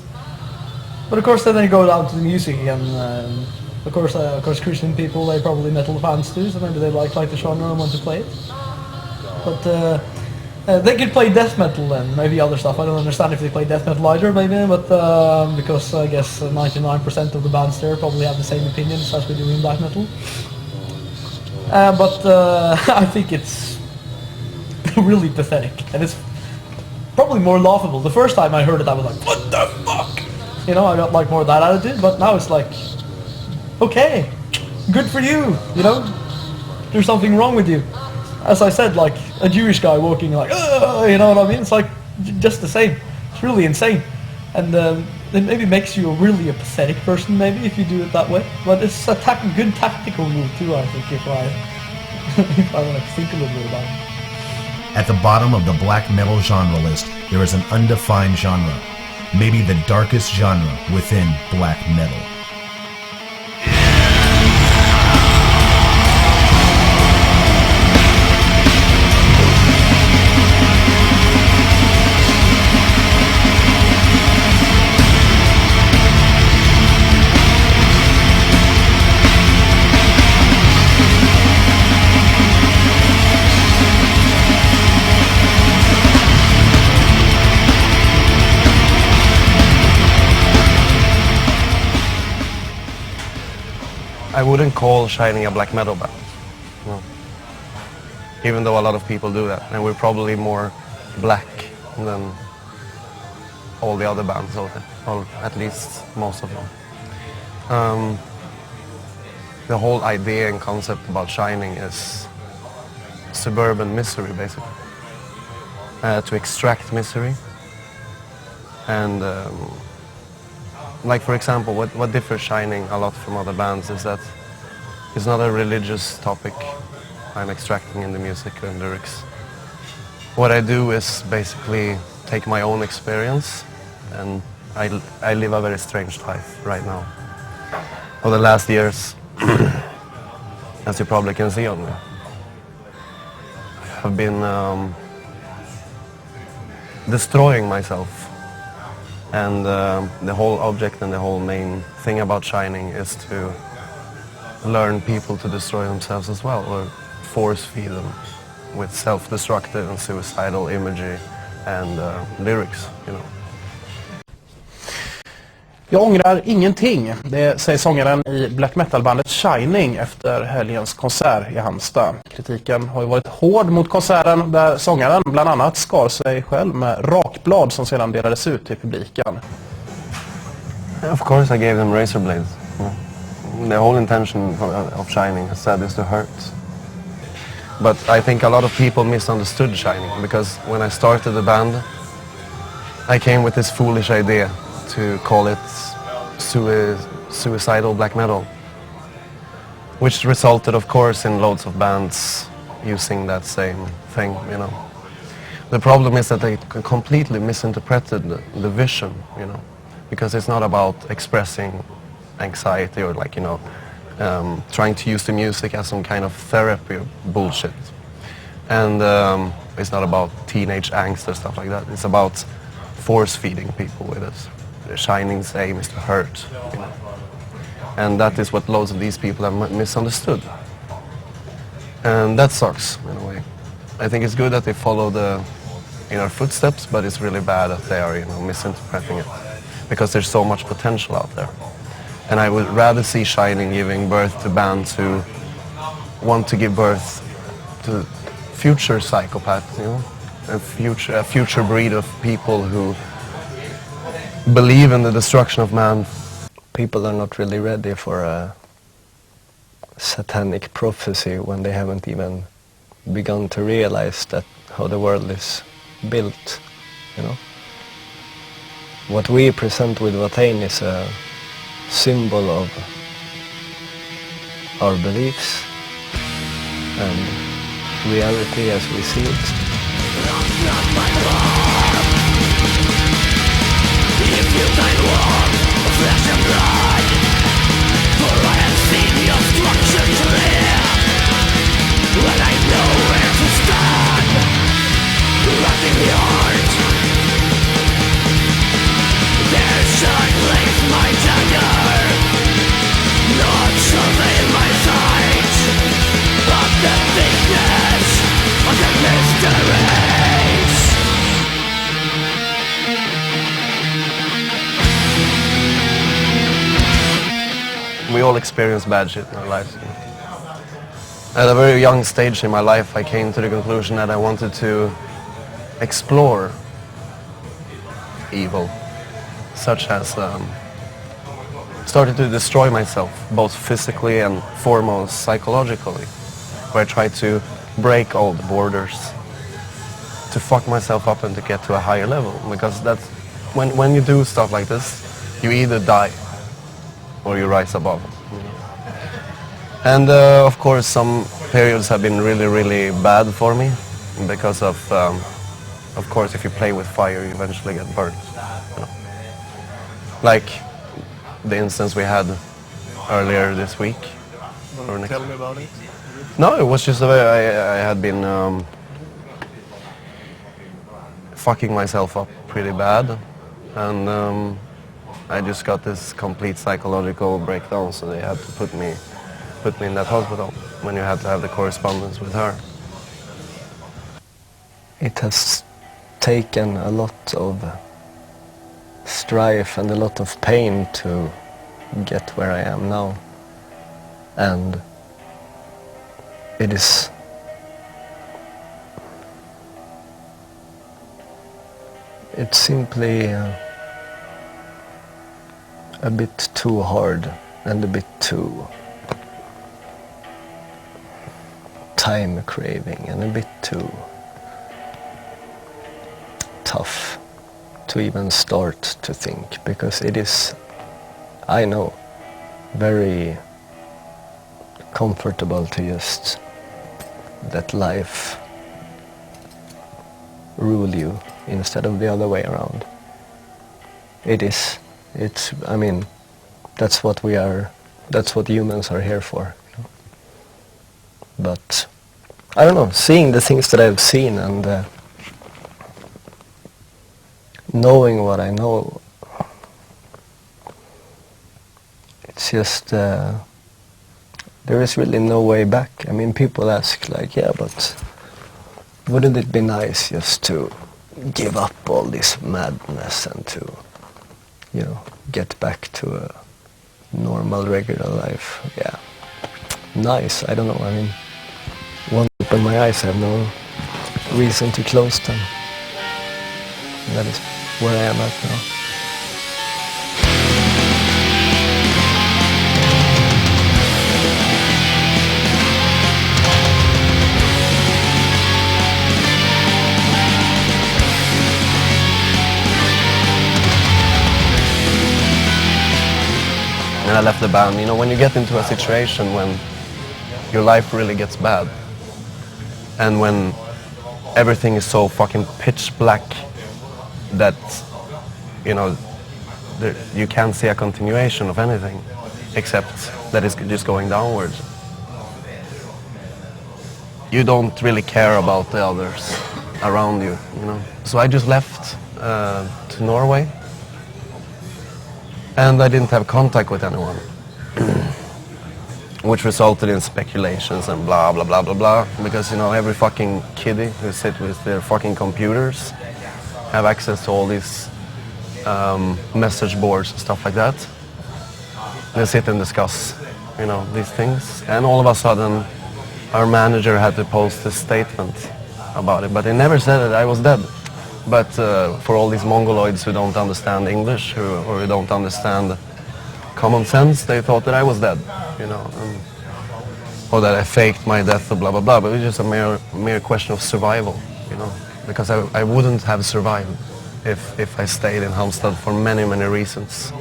But of course then they go down to the music again. Of course Christian people, they probably metal fans too, so maybe they like the genre and want to play it. But they could play death metal and maybe other stuff. I don't understand if they play death metal either, maybe, but because I guess 99% of the bands there probably have the same opinions as we do in black metal. But I think it's really pathetic, and it's probably more laughable. The first time I heard it, I was like, what the fuck? You know, I got like more of that attitude, but now it's like, okay, good for you, you know? There's something wrong with you. As I said, like a Jewish guy walking like, you know what I mean? It's like just the same. It's really insane. And it maybe makes you really a pathetic person, maybe, if you do it that way. But it's a good tactical move too, I think, if I want to think a little bit about it. At the bottom of the black metal genre list, there is an undefined genre, maybe the darkest genre within black metal. I wouldn't call Shining a black metal band, no. Even though a lot of people do that, and we're probably more black than all the other bands out there, or at least most of them. The whole idea and concept about Shining is suburban misery, basically. To extract misery, and like, for example, what differs Shining a lot from other bands is that it's not a religious topic I'm extracting in the music and lyrics. What I do is basically take my own experience, and I live a very strange life right now. For the last years, as you probably can see on me, I've been destroying myself. And the whole object and the whole main thing about Shining is to learn people to destroy themselves as well, or force feed them with self-destructive and suicidal imagery and lyrics, you know. Jag ångrar ingenting, det säger sångaren i black metal-bandet Shining efter helgens konsert i Halmstad. Kritiken har ju varit hård mot konserten, där sångaren bland annat skar sig själv med rakblad som sedan delades ut till publiken. Of course I gave them razor blades. The whole intention of Shining, as said, is to hurt. But I think a lot of people misunderstood Shining, because when I started the band, I came with this foolish idea to call it suicidal black metal, which resulted, of course, in loads of bands using that same thing, you know. The problem is that they completely misinterpreted the vision, you know, because it's not about expressing anxiety or, like, you know, trying to use the music as some kind of therapy bullshit. And it's not about teenage angst or stuff like that. It's about force-feeding people with it. The Shining's aim is to hurt, you know. And that is what loads of these people have misunderstood. And that sucks, in a way. I think it's good that they follow in our footsteps, but it's really bad that they are, you know, misinterpreting it. Because there's so much potential out there. And I would rather see Shining giving birth to bands who want to give birth to future psychopaths, you know, a future breed of people who believe in the destruction of man. People are not really ready for a satanic prophecy when they haven't even begun to realize that how the world is built, you know. What we present with Watain is a symbol of our beliefs and reality as we see it. If you can walk flesh and blood, for I have seen your destruction clear, and I know where to stand, rotting the heart. There shall place my dagger, not survey my sight, but the thickness of the mysteries. We all experience bad shit in our lives. At a very young stage in my life, I came to the conclusion that I wanted to explore evil, such as started to destroy myself, both physically and foremost psychologically, where I tried to break all the borders, to fuck myself up and to get to a higher level. Because that's when you do stuff like this, you either die or you rise above. You know? And of course, some periods have been really, really bad for me because of course, if you play with fire, you eventually get burnt. You know? Like the instance we had earlier this week. Tell me about it. No, it was just I had been fucking myself up pretty bad, and I just got this complete psychological breakdown, so they had to put me in that hospital when you had to have the correspondence with her. It has taken a lot of strife and a lot of pain to get where I am now, and it's simply a bit too hard and a bit too time craving and a bit too tough to even start to think, because it is, I know, very comfortable to just let life rule you instead of the other way around. I mean, that's what we are, that's what humans are here for. You know? But, I don't know, seeing the things that I've seen and knowing what I know, it's just, there is really no way back. I mean, people ask like, yeah, but wouldn't it be nice just to give up all this madness and to, you know, get back to a normal, regular life? Yeah, nice, I don't know, I mean, once I open my eyes, I have no reason to close them. And that is where I am at now. And I left the band. You know, when you get into a situation when your life really gets bad, and when everything is so fucking pitch black that, you know, you can't see a continuation of anything, except that it's just going downwards. You don't really care about the others around you, you know. So I just left to Norway, and I didn't have contact with anyone, which resulted in speculations and blah blah blah blah blah. Because you know, every fucking kiddie who sit with their fucking computers have access to all these message boards and stuff like that. They sit and discuss, you know, these things, and all of a sudden our manager had to post a statement about it, but they never said that I was dead. But for all these mongoloids who don't understand English or who don't understand common sense, they thought that I was dead, you know, or that I faked my death or blah blah blah. But it was just a mere question of survival, you know, because I wouldn't have survived if I stayed in Halmstad for many reasons.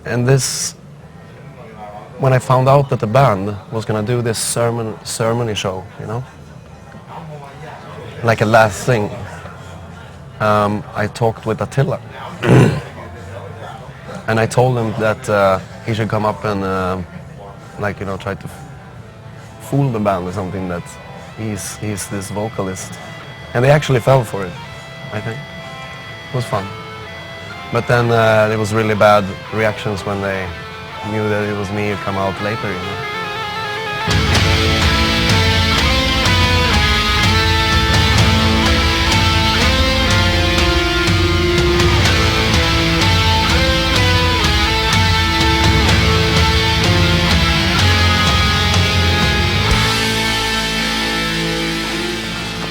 And this, when I found out that the band was gonna do this ceremony show, you know, like a last thing, I talked with Attila, and I told him that he should come up and, like, you know, try to fool the band or something, that he's this vocalist, and they actually fell for it. I think it was fun, but then there was really bad reactions when they knew that it was me who come out later, you know.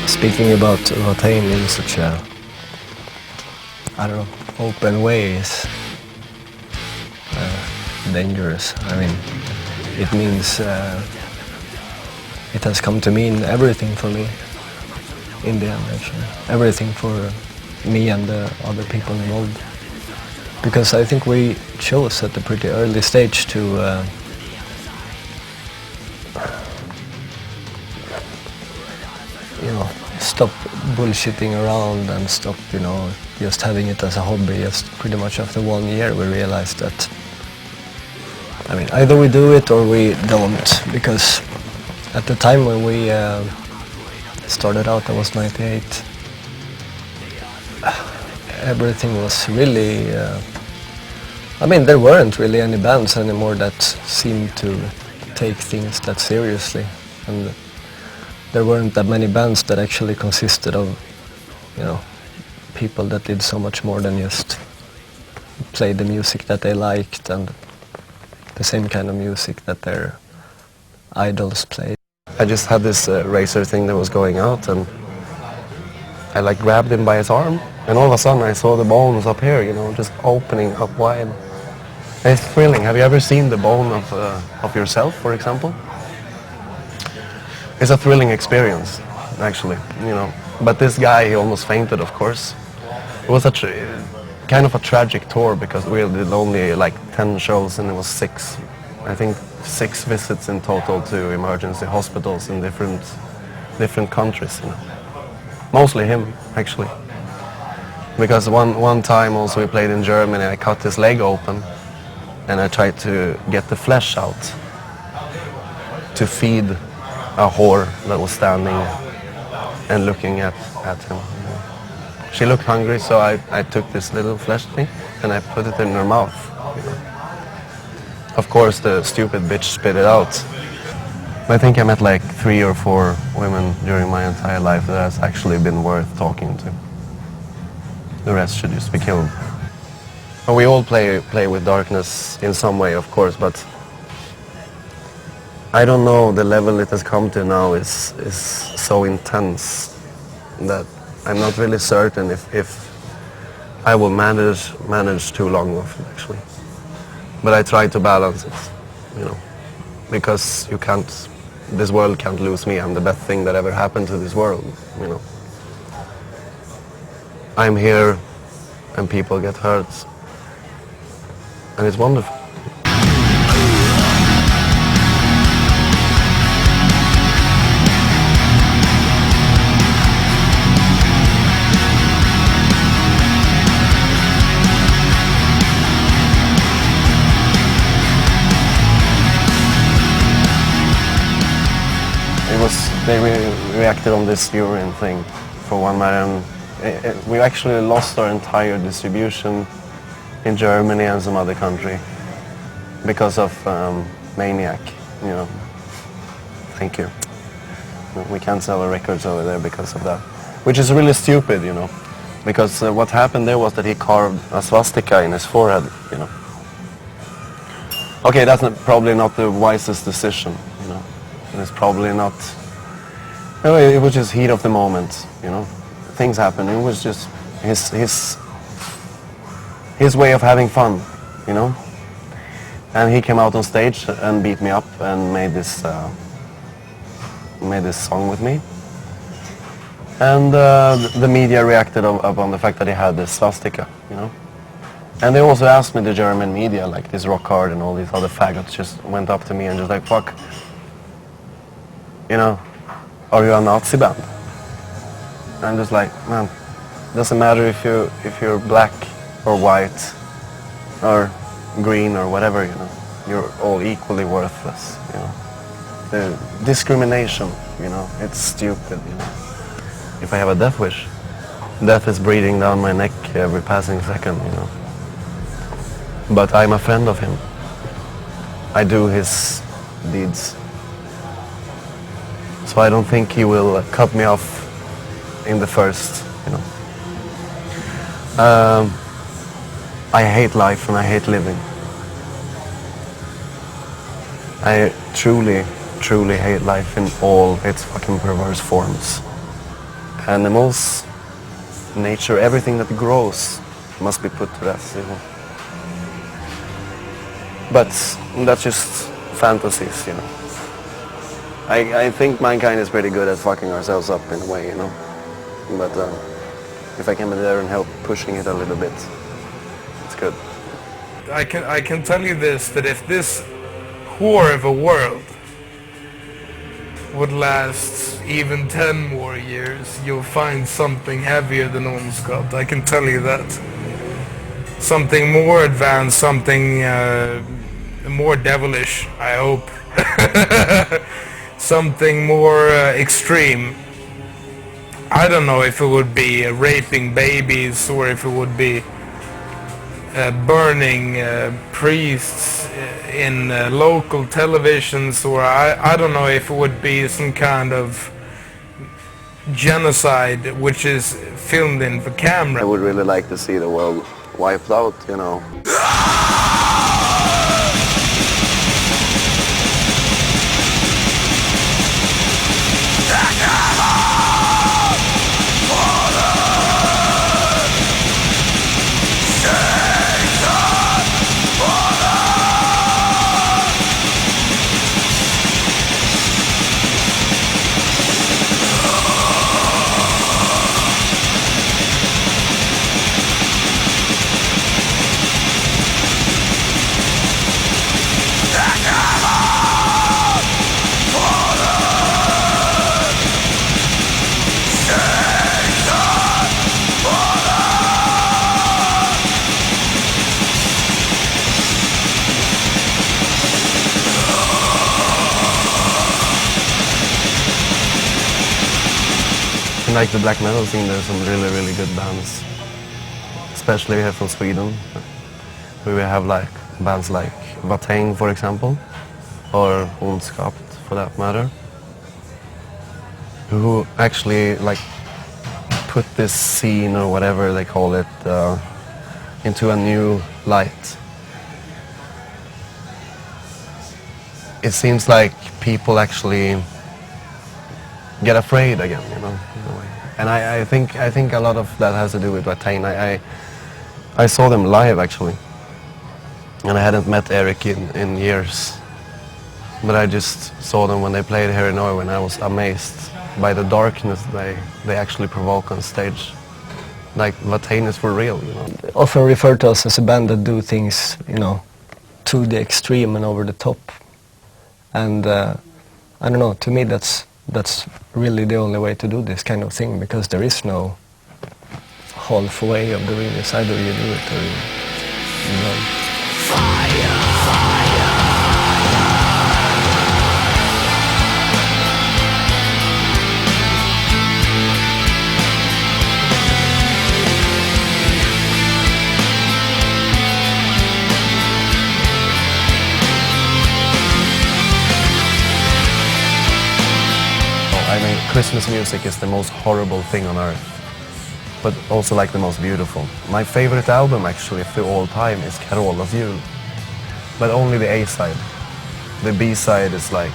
Speaking about Rotain in such a, I don't know, open way is dangerous. I mean, it means it has come to mean everything for me in the end, actually. Everything for me and the other people involved. Because I think we chose at a pretty early stage to you know, stop bullshitting around and stop, you know, just having it as a hobby. Just pretty much after 1 year we realized that, I mean, either we do it or we don't, because at the time when we started out, I was 98, everything was really, I mean, there weren't really any bands anymore that seemed to take things that seriously, and there weren't that many bands that actually consisted of, you know, people that did so much more than just play the music that they liked and the same kind of music that their idols played. I just had this racer thing that was going out, and I like grabbed him by his arm, and all of a sudden I saw the bones up here, you know, just opening up wide. And it's thrilling. Have you ever seen the bone of yourself, for example? It's a thrilling experience, actually, you know. But this guy, he almost fainted, of course. It was kind of a tragic tour, because we did only like 10 shows, and it was 6, I think 6 visits in total to emergency hospitals in different countries, you know. Mostly him, actually. Because one time also we played in Germany, I cut his leg open, and I tried to get the flesh out to feed a whore that was standing and looking at him. She looked hungry, so I took this little flesh thing and I put it in her mouth. You know. Of course, the stupid bitch spit it out. I think I met like 3 or 4 women during my entire life that has actually been worth talking to. The rest should just be killed. And we all play with darkness in some way, of course, but I don't know, the level it has come to now is so intense that I'm not really certain if I will manage too long of it, actually. But I try to balance it, you know, because this world can't lose me. I'm the best thing that ever happened to this world, you know. I'm here and people get hurt, and it's wonderful. they reacted on this urine thing for one matter. And we actually lost our entire distribution in Germany and some other country because of Maniac, you know. Thank you. We can't sell our records over there because of that, which is really stupid, you know, because what happened there was that he carved a swastika in his forehead, you know. Okay, that's probably not the wisest decision, you know. It's probably not. No, it was just heat of the moment, you know. Things happen. It was just his way of having fun, you know. And he came out on stage and beat me up and made this song with me. And the media reacted upon the fact that he had this swastika, you know. And they also asked me, the German media, like this Rock Hard and all these other faggots just went up to me and just like, fuck, you know, are you a Nazi band? And I'm just like, man, doesn't matter if you're black or white or green or whatever, you know, you're all equally worthless, you know. The discrimination, you know, it's stupid, you know. If I have a death wish, death is breathing down my neck every passing second, you know. But I'm a friend of him. I do his deeds. So I don't think he will cut me off in the first, you know. I hate life and I hate living. I truly, truly hate life in all its fucking perverse forms. Animals, nature, everything that grows must be put to rest, you know. But that's just fantasies, you know. I think mankind is pretty good at fucking ourselves up in a way, you know. But if I can be there and help pushing it a little bit, it's good. I can tell you this, that if this whore of a world would last even 10 more years, you'll find something heavier than Ondskap. I can tell you that. Something more advanced, something more devilish, I hope. Something more extreme. I don't know if it would be raping babies or if it would be burning priests in local televisions, or I don't know if it would be some kind of genocide which is filmed in for camera. I would really like to see the world wiped out, you know. Like the black metal scene, there's some really, really good bands, especially here from Sweden. We have like bands like Vatang, for example, or Ondskap, for that matter, who actually like put this scene, or whatever they call it, into a new light. It seems like people actually get afraid again, you know, in a way. And I think a lot of that has to do with Vatang. I saw them live actually, and I hadn't met Eric in years, but I just saw them when they played here in Norway, and I was amazed by the darkness they actually provoke on stage. Like Vatang is for real, you know. Often referred to us as a band that do things, you know, to the extreme and over the top. And I don't know, to me that's really the only way to do this kind of thing, because there is no halfway of doing this. Either you do it or you don't. I mean, Christmas music is the most horrible thing on earth, but also like the most beautiful. My favorite album actually through all time is Carolas Jul, but only the A-side. The B-side is like,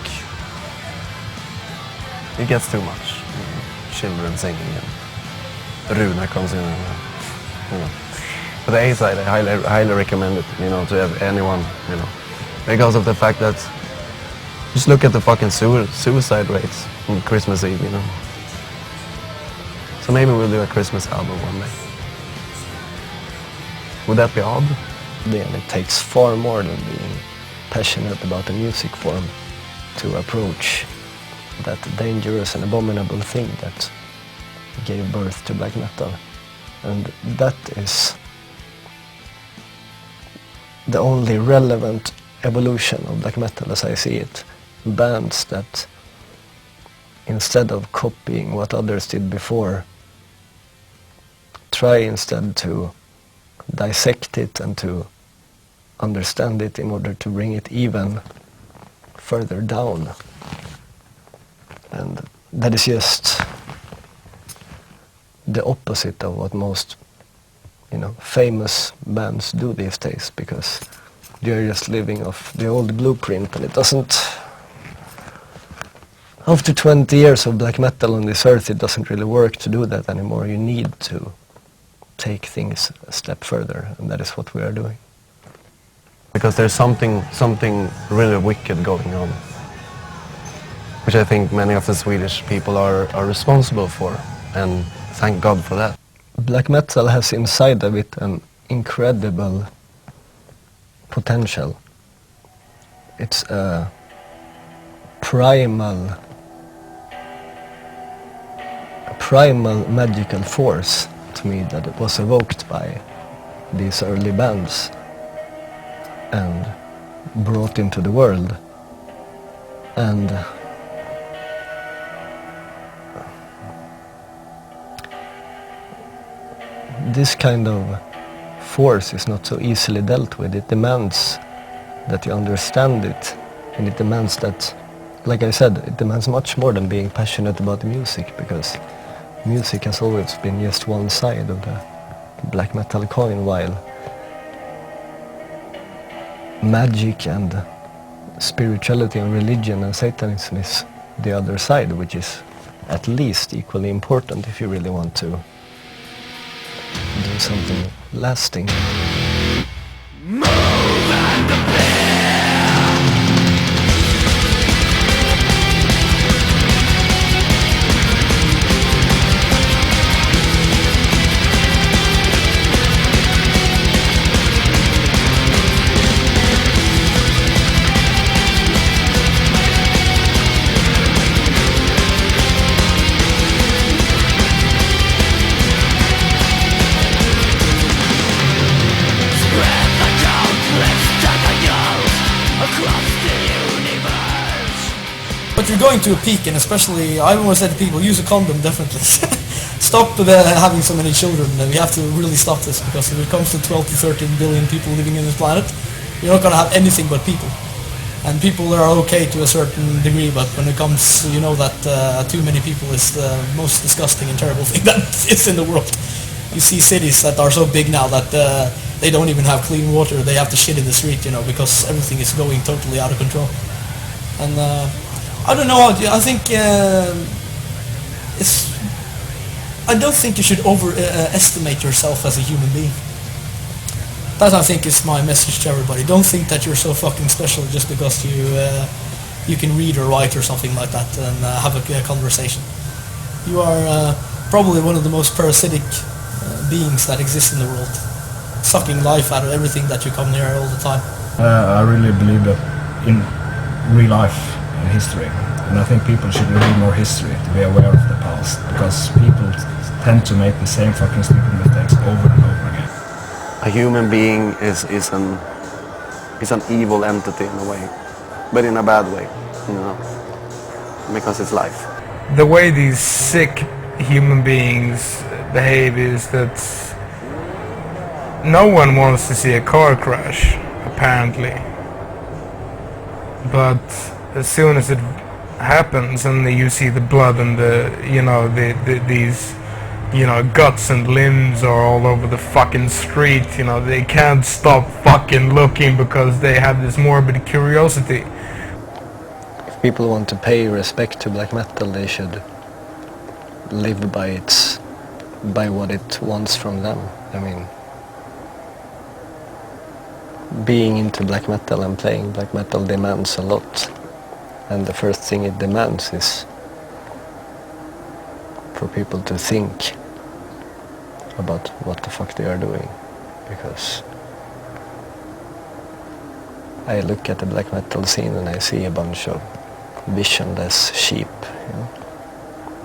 it gets too much. Children singing and Runa comes in and, you know. But the A-side, I highly recommend it, you know, to anyone, you know, because of the fact that just look at the fucking suicide rates on Christmas Eve, you know. So maybe we'll do a Christmas album one day. Would that be odd? Then it takes far more than being passionate about a music form to approach that dangerous and abominable thing that gave birth to black metal. And that is the only relevant evolution of black metal as I see it. Bands that, instead of copying what others did before, try instead to dissect it and to understand it in order to bring it even further down. And that is just the opposite of what most, you know, famous bands do these days, because they're just living off the old blueprint, and it doesn't. After 20 years of black metal on this earth, it doesn't really work to do that anymore. You need to take things a step further, and that is what we are doing. Because there's something really wicked going on, which I think many of the Swedish people are responsible for, and thank God for that. Black metal has inside of it an incredible potential. It's a primal magical force to me that it was evoked by these early bands and brought into the world. And this kind of force is not so easily dealt with. It demands that you understand it, and it demands that, like I said, it demands much more than being passionate about the music, because music has always been just one side of the black metal coin, while magic and spirituality and religion and Satanism is the other side, which is at least equally important if you really want to do something lasting. But you're going to a peak, and especially, I always say to people, use a condom, definitely. Stop having so many children. We have to really stop this, because if it comes to 12 to 13 billion people living in this planet, you're not going to have anything but people. And people are okay to a certain degree, but when it comes, you know that too many people is the most disgusting and terrible thing that is in the world. You see cities that are so big now that they don't even have clean water. They have to shit in the street, you know, because everything is going totally out of control. And I don't know. I think it's. I don't think you should overestimate yourself as a human being. That, I think, is my message to everybody. Don't think that you're so fucking special just because you can read or write or something like that and have a conversation. You are probably one of the most parasitic beings that exist in the world, sucking life out of everything that you come near all the time. I really believe that in real life and history, and I think people should read more history to be aware of the past, because people tend to make the same fucking stupid mistakes over and over again. A human being is an evil entity in a way, but in a bad way, you know, because it's life. The way these sick human beings behave is that no one wants to see a car crash, apparently. But as soon as it happens, and you see the blood and these guts and limbs are all over the fucking street. They can't stop fucking looking because they have this morbid curiosity. If people want to pay respect to black metal, they should live by what it wants from them. I mean, being into black metal and playing black metal demands a lot, and the first thing it demands is for people to think about what the fuck they are doing, because I look at the black metal scene and I see a bunch of visionless sheep,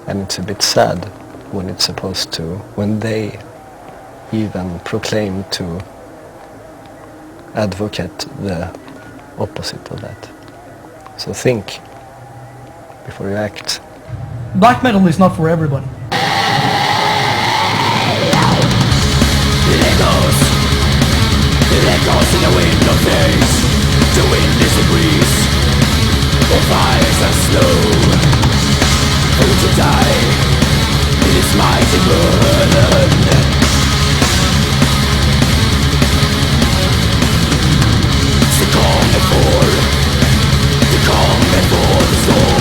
and it's a bit sad when they even proclaim to advocate the opposite of that. So think before you act. Black metal is not for everybody. It echoes in the wind of days. The wind disagrees. The fires are slow. Who to die in its mighty burden. The calm before the storm.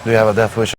Do you have a death wish?